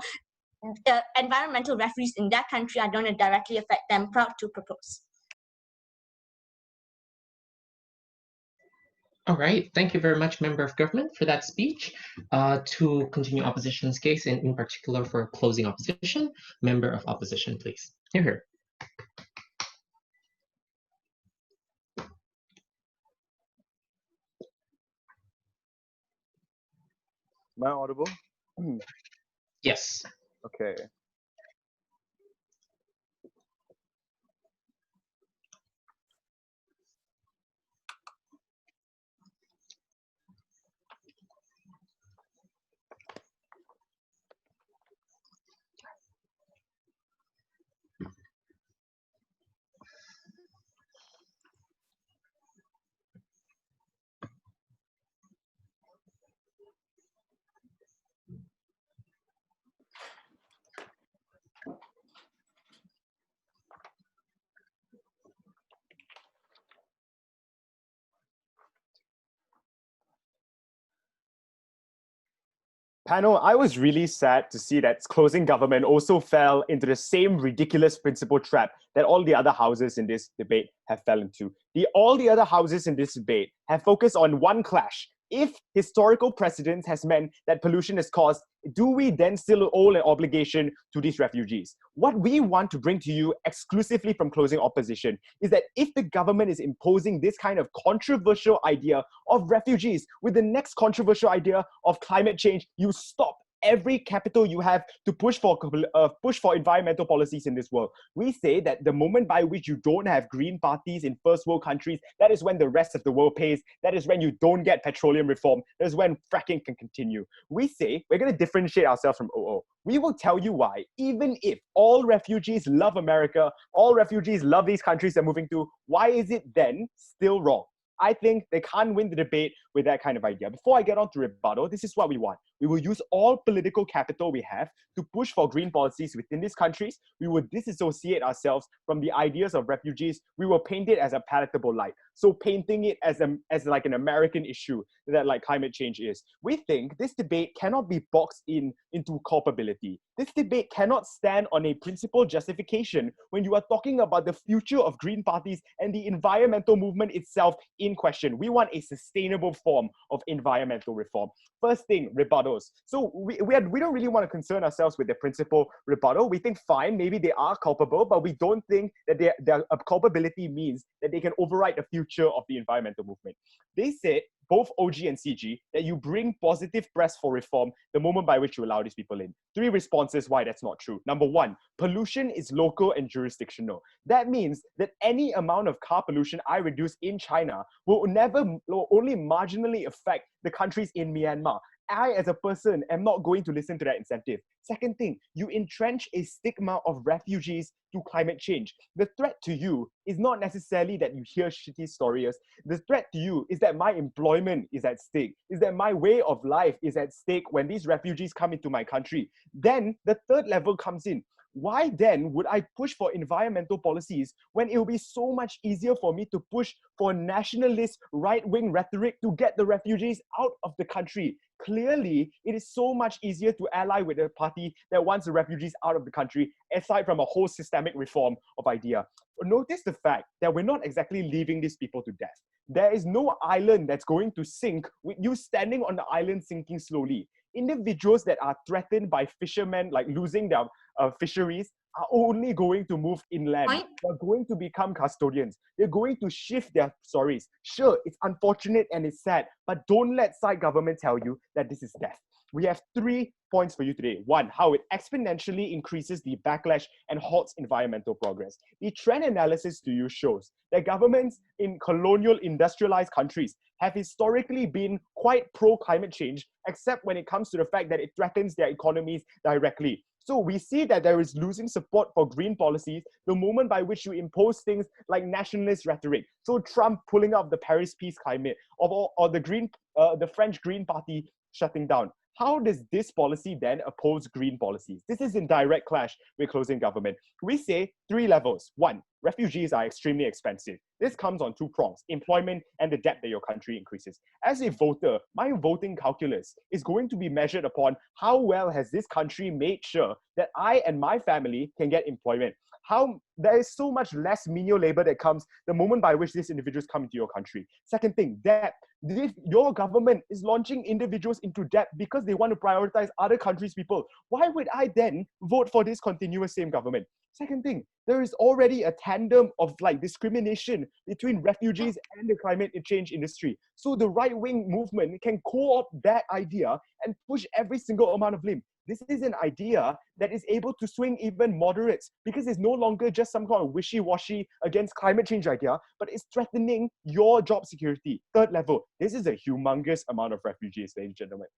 Environmental refugees in that country are going to directly affect them. Proud to propose. All right, thank you very much, Member of Government, for that speech. To continue opposition's case, and in particular for closing opposition, Member of Opposition, please. Here. Am I audible? Yes. Okay. Panel, I was really sad to see that closing government also fell into the same ridiculous principle trap that all the other houses in this debate have fell into. All the other houses in this debate have focused on one clash. If historical precedence has meant that pollution is caused, do we then still owe an obligation to these refugees? What we want to bring to you exclusively from closing opposition is that if the government is imposing this kind of controversial idea of refugees with the next controversial idea of climate change, you stop every capital you have to push for environmental policies in this world. We say that the moment by which you don't have green parties in first world countries, that is when the rest of the world pays. That is when you don't get petroleum reform. That is when fracking can continue. We say we're going to differentiate ourselves from OO. We will tell you why, even if all refugees love America, all refugees love these countries they're moving to, why is it then still wrong? I think they can't win the debate with that kind of idea. Before I get on to rebuttal, this is what we want. We will use all political capital we have to push for green policies within these countries. We will disassociate ourselves from the ideas of refugees. We will paint it as a palatable light. So painting it as like an American issue that like climate change is. We think this debate cannot be boxed into culpability. This debate cannot stand on a principled justification when you are talking about the future of green parties and the environmental movement itself in question. We want a sustainable form of environmental reform. First thing, rebuttals. So we don't really want to concern ourselves with the principal rebuttal. We think fine, maybe they are culpable, but we don't think that their culpability means that they can override the future of the environmental movement. They said, both OG and CG, that you bring positive press for reform the moment by which you allow these people in. 3 responses why that's not true. Number 1, pollution is local and jurisdictional. That means that any amount of car pollution I reduce in China will only marginally affect the countries in Myanmar. I, as a person, am not going to listen to that incentive. Second thing, you entrench a stigma of refugees to climate change. The threat to you is not necessarily that you hear shitty stories. The threat to you is that my employment is at stake, is that my way of life is at stake when these refugees come into my country. Then the third level comes in. Why then would I push for environmental policies when it will be so much easier for me to push for nationalist right-wing rhetoric to get the refugees out of the country? Clearly, it is so much easier to ally with a party that wants the refugees out of the country, aside from a whole systemic reform of idea. Notice the fact that we're not exactly leaving these people to death. There is no island that's going to sink with you standing on the island sinking slowly. Individuals that are threatened by fishermen, like losing their fisheries, are only going to move inland. They're going to become custodians. They're going to shift their stories. Sure, it's unfortunate and it's sad, but don't let side government tell you that this is death. We have 3 points for you today. 1, how it exponentially increases the backlash and halts environmental progress. The trend analysis to you shows that governments in colonial industrialized countries have historically been quite pro-climate change, except when it comes to the fact that it threatens their economies directly. So we see that there is losing support for green policies the moment by which you impose things like nationalist rhetoric. So Trump pulling out the Paris Peace Climate, or the French Green Party shutting down. How does this policy then oppose green policies? This is in direct clash with closing government. We say 3 levels. 1, refugees are extremely expensive. This comes on 2 prongs: employment and the debt that your country increases. As a voter, my voting calculus is going to be measured upon how well has this country made sure that I and my family can get employment. How there is so much less menial labor that comes the moment by which these individuals come into your country. Second thing, debt. If your government is launching individuals into debt because they want to prioritize other countries' people, why would I then vote for this continuous same government? Second thing, there is already a tandem of like discrimination between refugees and the climate change industry. So the right-wing movement can co-opt that idea and push every single amount of blame. This is an idea that is able to swing even moderates because it's no longer just some kind of wishy-washy against climate change idea, but it's threatening your job security. Third level, this is a humongous amount of refugees, ladies and gentlemen.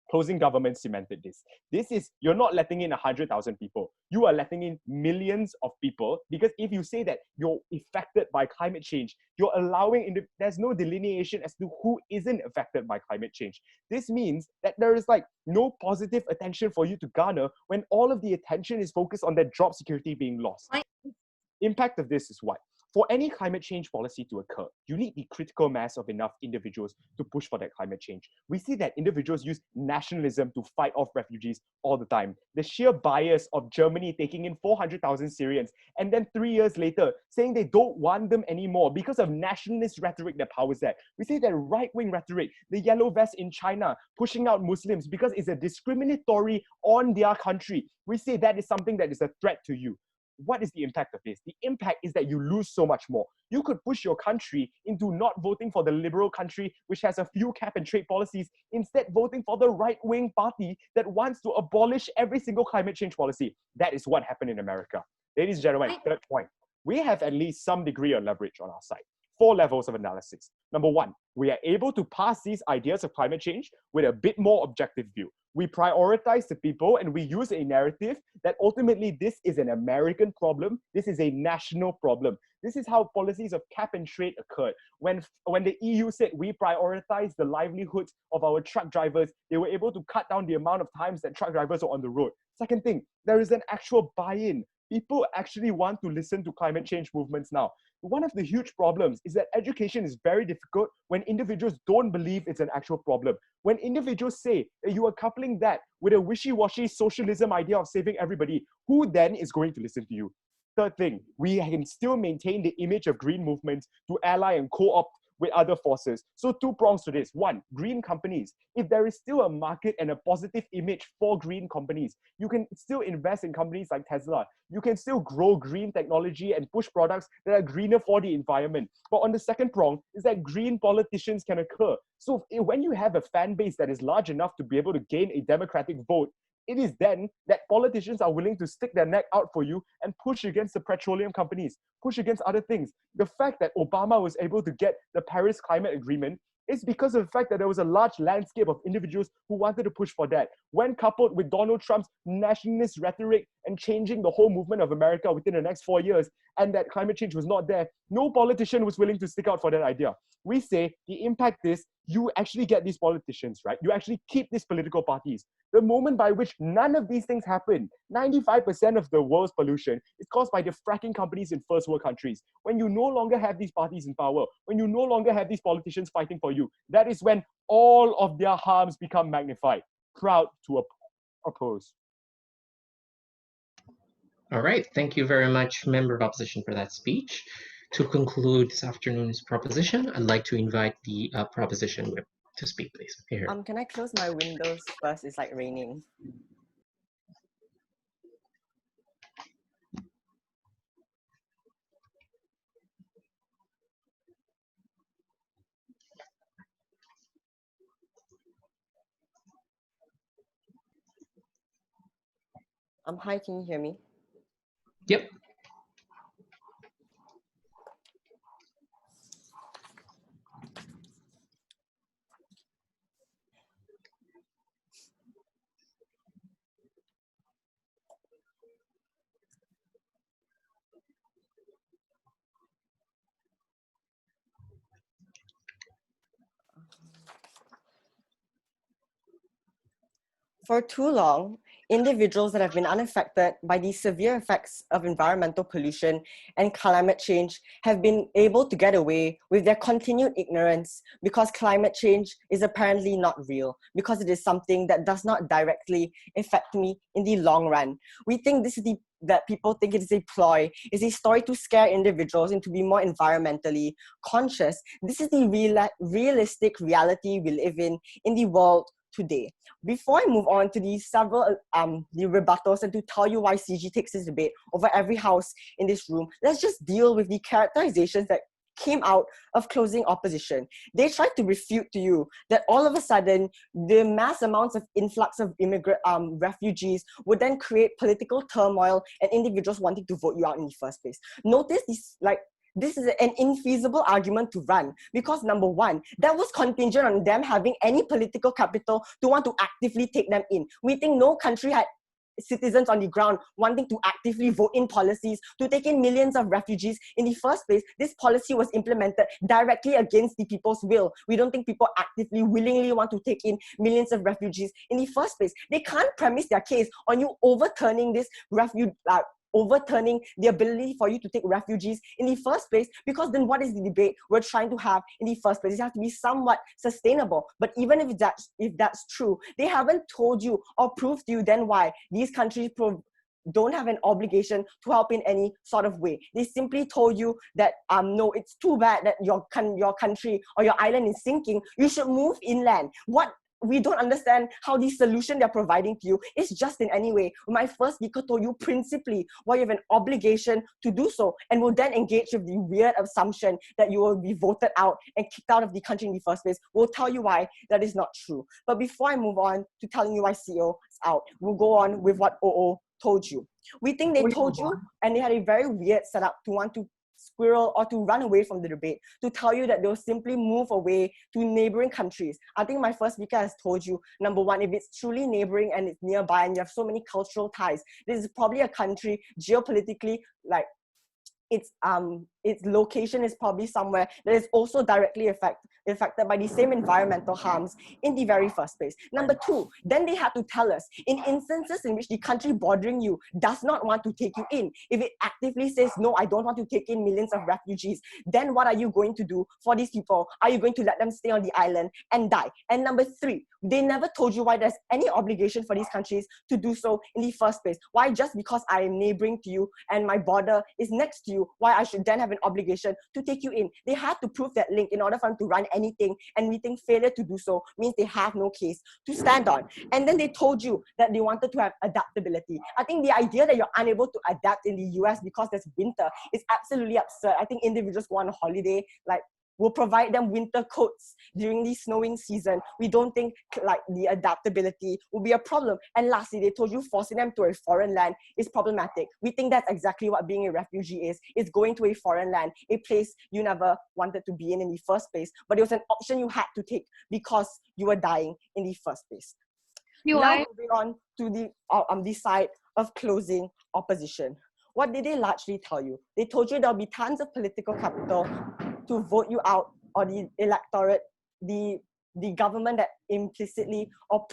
Closing government cemented this. This is, you're not letting in 100,000 people. You are letting in millions of people, because if you say that you're affected by climate change, you're allowing, there's no delineation as to who isn't affected by climate change. This means that there is like no positive attention for you to garner when all of the attention is focused on that job security being lost. Impact of this is what? For any climate change policy to occur, you need the critical mass of enough individuals to push for that climate change. We see that individuals use nationalism to fight off refugees all the time. The sheer bias of Germany taking in 400,000 Syrians and then 3 years later saying they don't want them anymore because of nationalist rhetoric that powers that. We see that right-wing rhetoric, the yellow vest in China pushing out Muslims because it's a discriminatory on their country. We say that is something that is a threat to you. What is the impact of this? The impact is that you lose so much more. You could push your country into not voting for the liberal country, which has a few cap and trade policies, instead voting for the right-wing party that wants to abolish every single climate change policy. That is what happened in America. Ladies and gentlemen, third point. We have at least some degree of leverage on our side. 4 levels of analysis. Number 1, we are able to pass these ideas of climate change with a bit more objective view. We prioritize the people and we use a narrative that ultimately this is an American problem, this is a national problem. This is how policies of cap and trade occurred. When the EU said we prioritize the livelihoods of our truck drivers, they were able to cut down the amount of times that truck drivers are on the road. Second thing, there is an actual buy-in. People actually want to listen to climate change movements now. One of the huge problems is that education is very difficult when individuals don't believe it's an actual problem. When individuals say that you are coupling that with a wishy-washy socialism idea of saving everybody, who then is going to listen to you? Third thing, we can still maintain the image of green movements to ally and co-opt with other forces. So 2 prongs to this. 1, green companies. If there is still a market and a positive image for green companies, you can still invest in companies like Tesla. You can still grow green technology and push products that are greener for the environment. But on the second prong is that green politicians can occur. So when you have a fan base that is large enough to be able to gain a democratic vote, it is then that politicians are willing to stick their neck out for you and push against the petroleum companies, push against other things. The fact that Obama was able to get the Paris Climate Agreement is because of the fact that there was a large landscape of individuals who wanted to push for that. When coupled with Donald Trump's nationalist rhetoric and changing the whole movement of America within the next 4 years, and that climate change was not there, no politician was willing to stick out for that idea. We say the impact is you actually get these politicians, right? You actually keep these political parties. The moment by which none of these things happen, 95% of the world's pollution is caused by the fracking companies in first world countries. When you no longer have these parties in power, when you no longer have these politicians fighting for you, that is when all of their harms become magnified. Proud to oppose. All right, thank you very much, Member of Opposition, for that speech. To conclude this afternoon's proposition, I'd like to invite the proposition whip to speak, please. Here. Can I close my windows first? It's like raining. Hi, can you hear me? Yep. For too long, individuals that have been unaffected by the severe effects of environmental pollution and climate change have been able to get away with their continued ignorance because climate change is apparently not real, because it is something that does not directly affect me in the long run. We think this is that people think it is a ploy, is a story to scare individuals into be more environmentally conscious. This is the realistic reality we live in the world today. Before I move on to the several the rebuttals and to tell you why CG takes this debate over every house in this room, let's just deal with the characterizations that came out of closing opposition. They tried to refute to you that all of a sudden the mass amounts of influx of refugees would then create political turmoil and individuals wanting to vote you out in the first place. Notice this is an infeasible argument to run because number one, that was contingent on them having any political capital to want to actively take them in. We think no country had citizens on the ground wanting to actively vote in policies to take in millions of refugees in the first place. This policy was implemented directly against the people's will. We don't think people actively, willingly want to take in millions of refugees in the first place. They can't premise their case on you overturning this overturning the ability for you to take refugees in the first place, because then what is the debate we're trying to have in the first place? It has to be somewhat sustainable. But even if that's true, they haven't told you or proved to you then why these countries don't have an obligation to help in any sort of way. They simply told you that no, it's too bad that your country or your island is sinking. You should move inland. We don't understand how the solution they're providing to you is just in any way. My first speaker told you principally why you have an obligation to do so, and will then engage with the weird assumption that you will be voted out and kicked out of the country in the first place. We'll tell you why that is not true. But before I move on to telling you why CO is out, we'll go on with what OO told you. We think they told you, and they had a very weird setup to want to squirrel or to run away from the debate, to tell you that they'll simply move away to neighboring countries. I think my first speaker has told you, number one, if it's truly neighboring and it's nearby and you have so many cultural ties, this is probably a country geopolitically, like its location is probably somewhere that is also directly affected by the same environmental harms in the very first place. Number two, then they had to tell us, in instances in which the country bordering you does not want to take you in, if it actively says, no, I don't want to take in millions of refugees, then what are you going to do for these people? Are you going to let them stay on the island and die? And number three, they never told you why there's any obligation for these countries to do so in the first place. Why just because I am neighboring to you and my border is next to you, why I should then have an obligation to take you in? They had to prove that link in order for them to run anything, and we think failure to do so means they have no case to stand on. And then they told you that they wanted to have adaptability. I think the idea that you're unable to adapt in the US because there's winter is absolutely absurd. I think individuals go on a holiday, like, we'll provide them winter coats during the snowing season. We don't think like the adaptability will be a problem. And lastly, they told you forcing them to a foreign land is problematic. We think that's exactly what being a refugee is. It's going to a foreign land, a place you never wanted to be in the first place, but it was an option you had to take because you were dying in the first place. Now moving on to the side of closing opposition. What did they largely tell you? They told you there'll be tons of political capital to vote you out, or the electorate, the government that implicitly or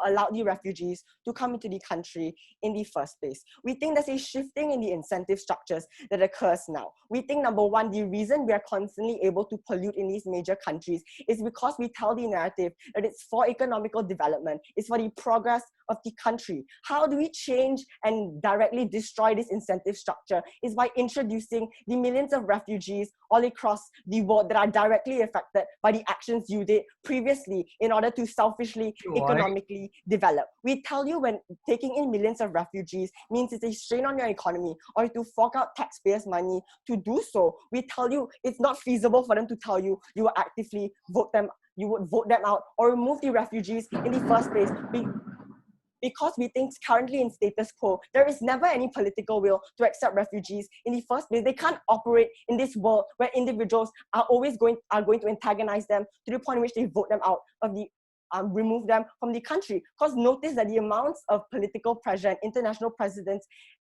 allowed the refugees to come into the country in the first place. We think there's a shifting in the incentive structures that occurs now. We think, number one, the reason we are constantly able to pollute in these major countries is because we tell the narrative that it's for economical development, it's for the progress of the country. How do we change and directly destroy this incentive structure? Is by introducing the millions of refugees all across the world that are directly affected by the actions you did previously in order to selfishly, economically develop. We tell you when taking in millions of refugees means it's a strain on your economy, or to fork out taxpayers' money to do so. We tell you it's not feasible for them to tell you you will actively vote them, you would vote them out or remove the refugees in the first place. Because we think currently in status quo, there is never any political will to accept refugees in the first place. They can't operate in this world where individuals are always going to antagonize them to the point in which they vote them out of the remove them from the country. Because notice that the amounts of political pressure and international precedents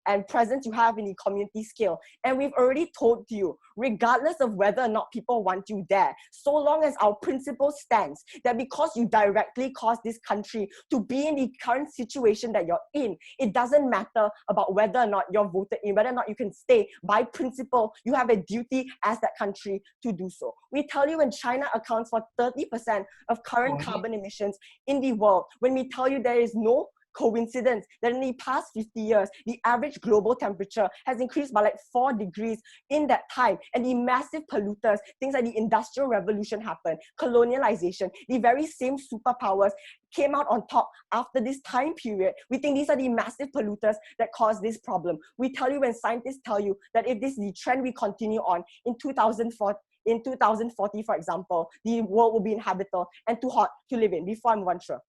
and presence you have in the community scale. And we've already told you, regardless of whether or not people want you there, so long as our principle stands, that because you directly caused this country to be in the current situation that you're in, it doesn't matter about whether or not you're voted in, whether or not you can stay. By principle, you have a duty as that country to do so. We tell you when China accounts for 30% of current carbon emissions in the world, when we tell you there is no coincidence that in the past 50 years, the average global temperature has increased by like 4 degrees in that time, and the massive polluters, things like the Industrial Revolution happened, colonialization, the very same superpowers came out on top after this time period. We think these are the massive polluters that cause this problem. We tell you when scientists tell you that if this is the trend we continue on in 2040, for example, the world will be inhabitable and too hot to live in. Before I'm one sure.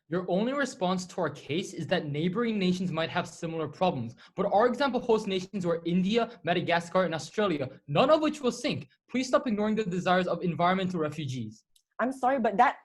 Your only response to our case is that neighboring nations might have similar problems, but our example hosts nations were India, Madagascar, and Australia, none of which will sink. Please stop ignoring the desires of environmental refugees. I'm sorry, but that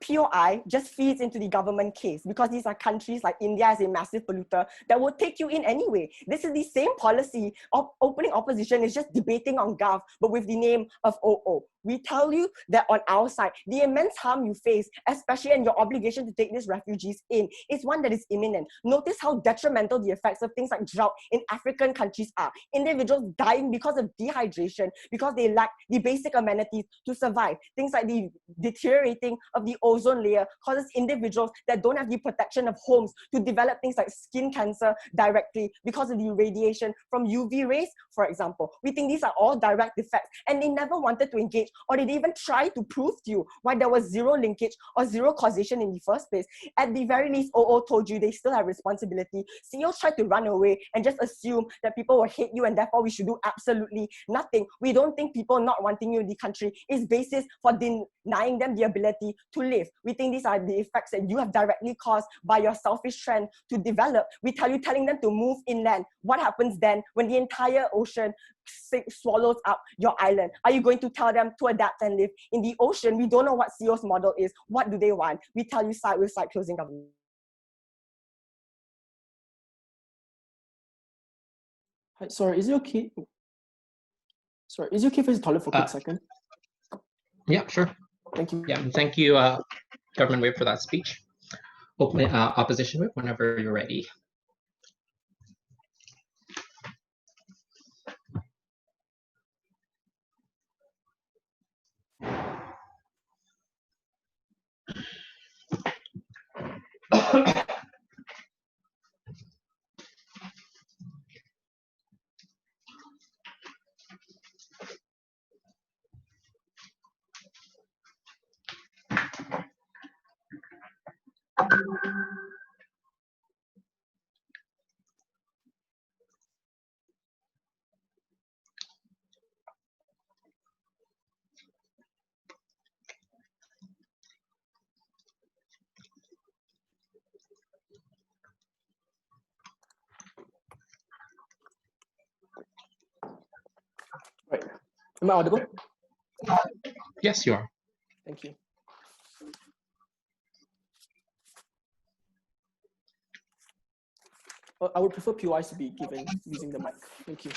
POI just feeds into the government case because these are countries like India as a massive polluter that will take you in anyway. This is the same policy of opening opposition is just debating on Gov, but with the name of OO. We tell you that on our side, the immense harm you face, especially in your obligation to take these refugees in, is one that is imminent. Notice how detrimental the effects of things like drought in African countries are. Individuals dying because of dehydration, because they lack the basic amenities to survive. Things like the deteriorating of the ozone layer causes individuals that don't have the protection of homes to develop things like skin cancer directly because of the radiation from UV rays, for example. We think these are all direct effects, and they never wanted to engage, or they even try to prove to you why there was zero linkage or zero causation in the first place. At the very least, OO told you they still have responsibility. CEOs tried to run away and just assume that people will hate you and therefore we should do absolutely nothing. We don't think people not wanting you in the country is basis for denying them the ability to live. We think these are the effects that you have directly caused by your selfish trend to develop. We tell you, telling them to move inland. What happens then when the entire ocean swallows up your island? Are you going to tell them to adapt and live in the ocean? We don't know what CEO's model is. What do they want? We tell you side with side closing government. Hi, sorry, is it okay? Sorry, is it okay if I use the toilet for a quick second? Yeah, sure. Thank you. Yeah, and thank you, Government Whip, for that speech. Open Opposition Whip, whenever you're ready. Right. Am I audible? Yes, you are. Thank you. I would prefer POIs to be given using the mic. Thank you.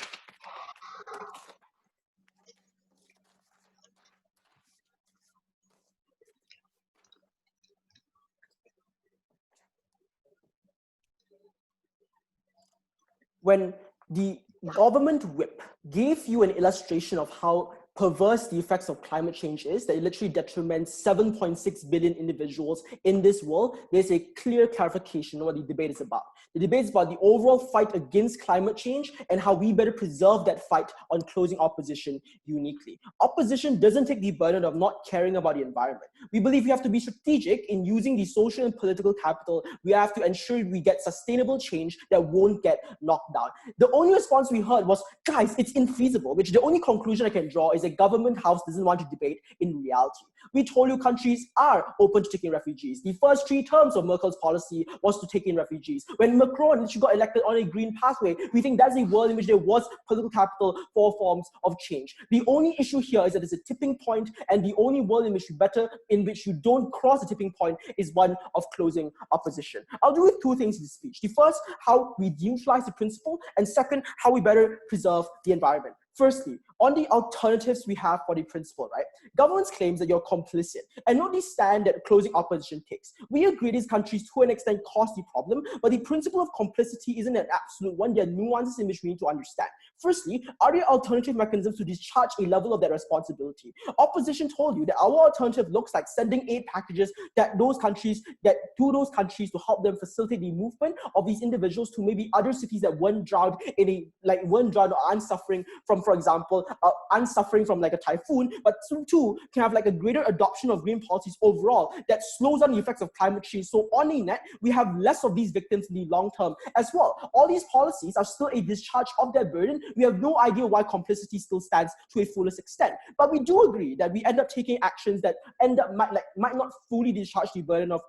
When the government whip gave you an illustration of how perverse the effects of climate change is, that it literally detriments 7.6 billion individuals in this world, there's a clear clarification on what the debate is about. The debate is about the overall fight against climate change and how we better preserve that fight on closing opposition uniquely. Opposition doesn't take the burden of not caring about the environment. We believe we have to be strategic in using the social and political capital. We have to ensure we get sustainable change that won't get knocked down. The only response we heard was, guys, it's infeasible, which the only conclusion I can draw is the government house doesn't want to debate in reality. We told you countries are open to taking refugees. The first 3 terms of Merkel's policy was to take in refugees. When Macron literally got elected on a green pathway, we think that's a world in which there was political capital for forms of change. The only issue here is that there's a tipping point, and the only world in which you don't cross the tipping point is one of closing opposition. I'll do 2 things in this speech. The first, how we neutralize the principle, and second, how we better preserve the environment. Firstly, on the alternatives we have for the principle, right? Governments claims that you're complicit, and not the stand that closing opposition takes. We agree these countries to an extent cause the problem, but the principle of complicity isn't an absolute one. There are nuances in which we need to understand. Firstly, are there alternative mechanisms to discharge a level of that responsibility? Opposition told you that our alternative looks like sending aid packages to those countries to help them facilitate the movement of these individuals to maybe other cities that weren't drowned or aren't suffering from, for example, unsuffering from like a typhoon, but two, can have like a greater adoption of green policies overall that slows down the effects of climate change. So on a net, we have less of these victims in the long term as well. All these policies are still a discharge of their burden. We have no idea why complicity still stands to a fullest extent. But we do agree that we end up taking actions that might not fully discharge the burden of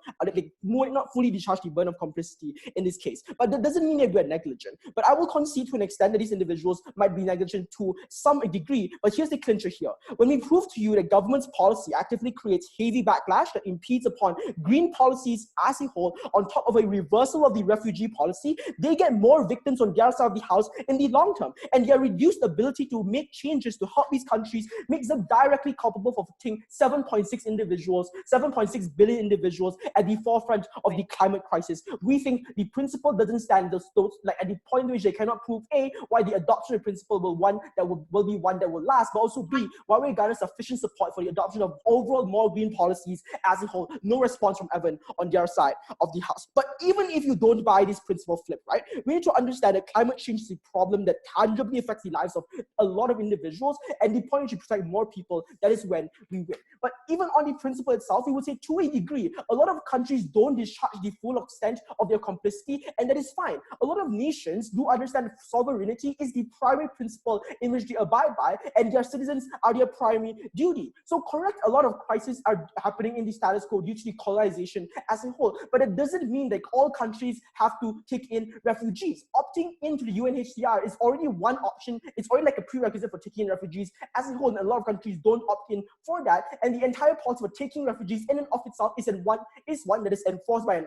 complicity in this case. But that doesn't mean that we're negligent. But I will concede to an extent that these individuals might be negligent to some degree. But here's the clincher here. When we prove to you that government's policy actively creates heavy backlash that impedes upon green policies as a whole, on top of a reversal of the refugee policy, they get more victims on their side of the house in the long term. And their reduced ability to make changes to help these countries makes them directly culpable for putting 7.6 billion individuals at the forefront of the climate crisis. We think the principle doesn't stand at the point in which they cannot prove A, why the adoption of principle will be one that will last, but also B, why we garner sufficient support for the adoption of overall more green policies as a whole. No response from Evan on their side of the house. But even if you don't buy this principle flip, right, we need to understand that climate change is a problem that tangibly affects the lives of a lot of individuals, and the point is to protect more people. That is when we win. But even on the principle itself, we would say to a degree, a lot of countries don't discharge the full extent of their complicity, and that is fine. A lot of nations do understand sovereignty is the primary principle in which they abide by, and their citizens are their primary duty. So correct, a lot of crises are happening in the status quo due to the colonization as a whole, but it doesn't mean that all countries have to take in refugees. Opting into the UNHCR is already one option. It's already like a prerequisite for taking in refugees as a whole, and a lot of countries don't opt in for that. And the entire policy for taking refugees in and of itself is one that is enforced by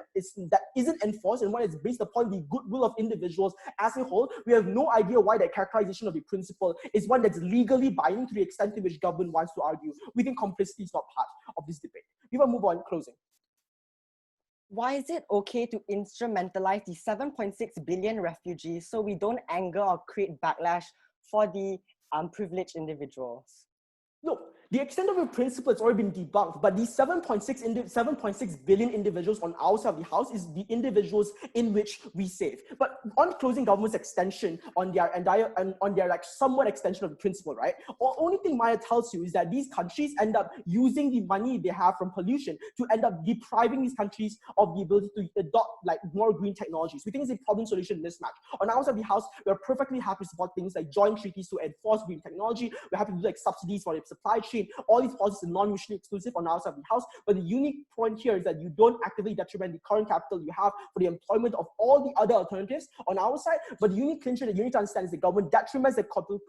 that isn't enforced, and one is based upon the goodwill of individuals as a whole. We have no idea why that characterization of the principle is one that's legally binding to the extent to which government wants to argue. We think complicity is not part of this debate. We will move on. Closing. Why is it okay to instrumentalize the 7.6 billion refugees so we don't anger or create backlash for the privileged individuals? Look, the extent of the principle has already been debunked, but these 7.6 billion individuals on our side of the house is the individuals in which we save. But on closing government's extension on their like somewhat extension of the principle, right? The only thing Maya tells you is that these countries end up using the money they have from pollution to end up depriving these countries of the ability to adopt like more green technologies. We think it's a problem solution mismatch. On our side of the house, we're perfectly happy to support things like joint treaties to enforce green technology. We're happy to do like subsidies for the supply chain. All these policies are non-mutually exclusive on our side of the house, but the unique point here is that you don't actively detriment the current capital you have for the employment of all the other alternatives on our side. But the unique clincher that you need to understand is the government detriments the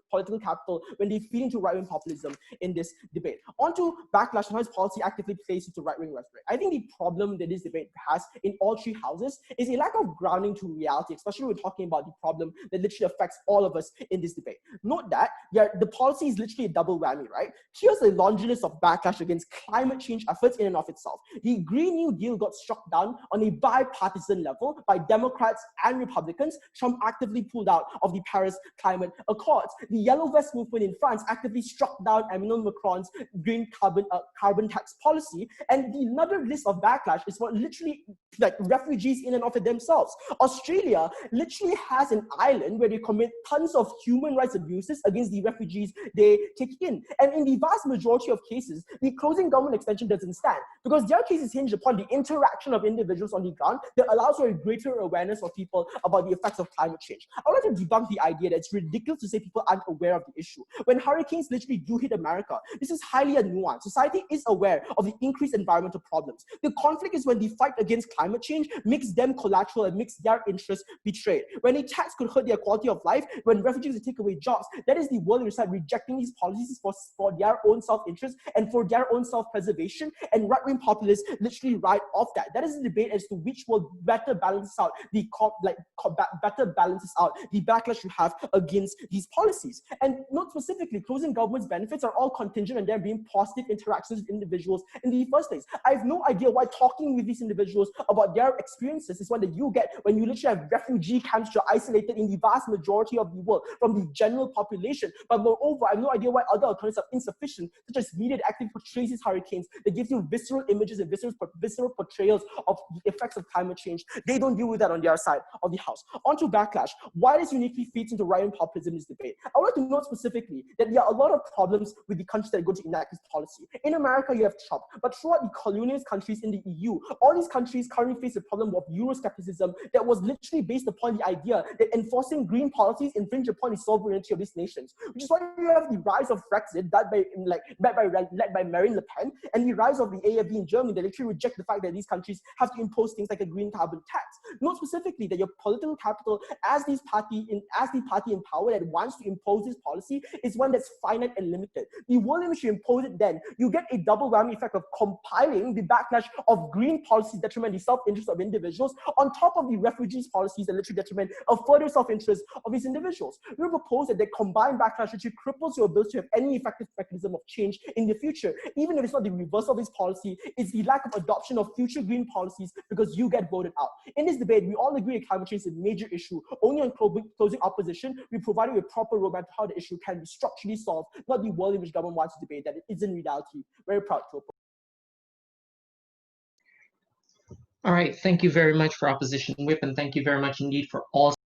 political capital when they feed into right-wing populism in this debate. On to backlash, how this policy actively plays into right-wing rhetoric. I think the problem that this debate has in all 3 houses is a lack of grounding to reality, especially when we're talking about the problem that literally affects all of us in this debate. Note that the policy is literally a double whammy, right? Here's a laundry list of backlash against climate change efforts in and of itself. The Green New Deal got struck down on a bipartisan level by Democrats and Republicans. Trump actively pulled out of the Paris Climate Accords. The Yellow Vest movement in France actively struck down Emmanuel Macron's green carbon tax policy. And another list of backlash is for literally like refugees in and of it themselves. Australia literally has an island where they commit tons of human rights abuses against the refugees they take in. And in the vast vast majority of cases, the closing government extension doesn't stand because their case is hinged upon the interaction of individuals on the ground that allows for a greater awareness of people about the effects of climate change. I would like to debunk the idea that it's ridiculous to say people aren't aware of the issue. When hurricanes literally do hit America, this is highly nuanced. Society is aware of the increased environmental problems. The conflict is when the fight against climate change makes them collateral and makes their interests betrayed. When a tax could hurt their quality of life, when refugees take away jobs, that is the world who start rejecting these policies for their own self-interest and for their own self-preservation, and right-wing populists literally ride off that. That is the debate as to which will better balance out better balances out the backlash you have against these policies. And not specifically, closing government's benefits are all contingent on there being positive interactions with individuals in the first place. I have no idea why talking with these individuals about their experiences is one that you get when you literally have refugee camps which are isolated in the vast majority of the world from the general population. But moreover, I have no idea why other alternatives are insufficient, such as media that actually portrays these hurricanes, that gives you visceral images and visceral portrayals of the effects of climate change. They don't deal with that on their side of the house. On to backlash. Why this uniquely feeds into right-wing populism in this debate? I would like to note specifically that there are a lot of problems with the countries that are going to enact this policy. In America, you have Trump, but throughout the colonialist countries in the EU, all these countries currently face a problem of Euroscepticism that was literally based upon the idea that enforcing green policies infringe upon the sovereignty of these nations, which is why you have the rise of Brexit, led by Marine Le Pen, and the rise of the AfD in Germany that literally reject the fact that these countries have to impose things like a green carbon tax. Note specifically that your political capital as the party in power that wants to impose this policy is one that's finite and limited. The world in which you impose it, then you get a double whammy effect of compiling the backlash of green policies that detriment the self-interest of individuals on top of the refugees policies that literally detriment a further self-interest of these individuals. We propose that the combined backlash literally cripples your ability to have any effective mechanism of change in the future, even if it's not the reversal of this policy, it's the lack of adoption of future green policies because you get voted out. In this debate, we all agree that climate change is a major issue. Only on closing opposition, we provided a proper roadmap to how the issue can be structurally solved, not the world in which government wants to debate that it is in reality. Very proud to oppose. All right, thank you very much for Opposition Whip, and thank you very much indeed for all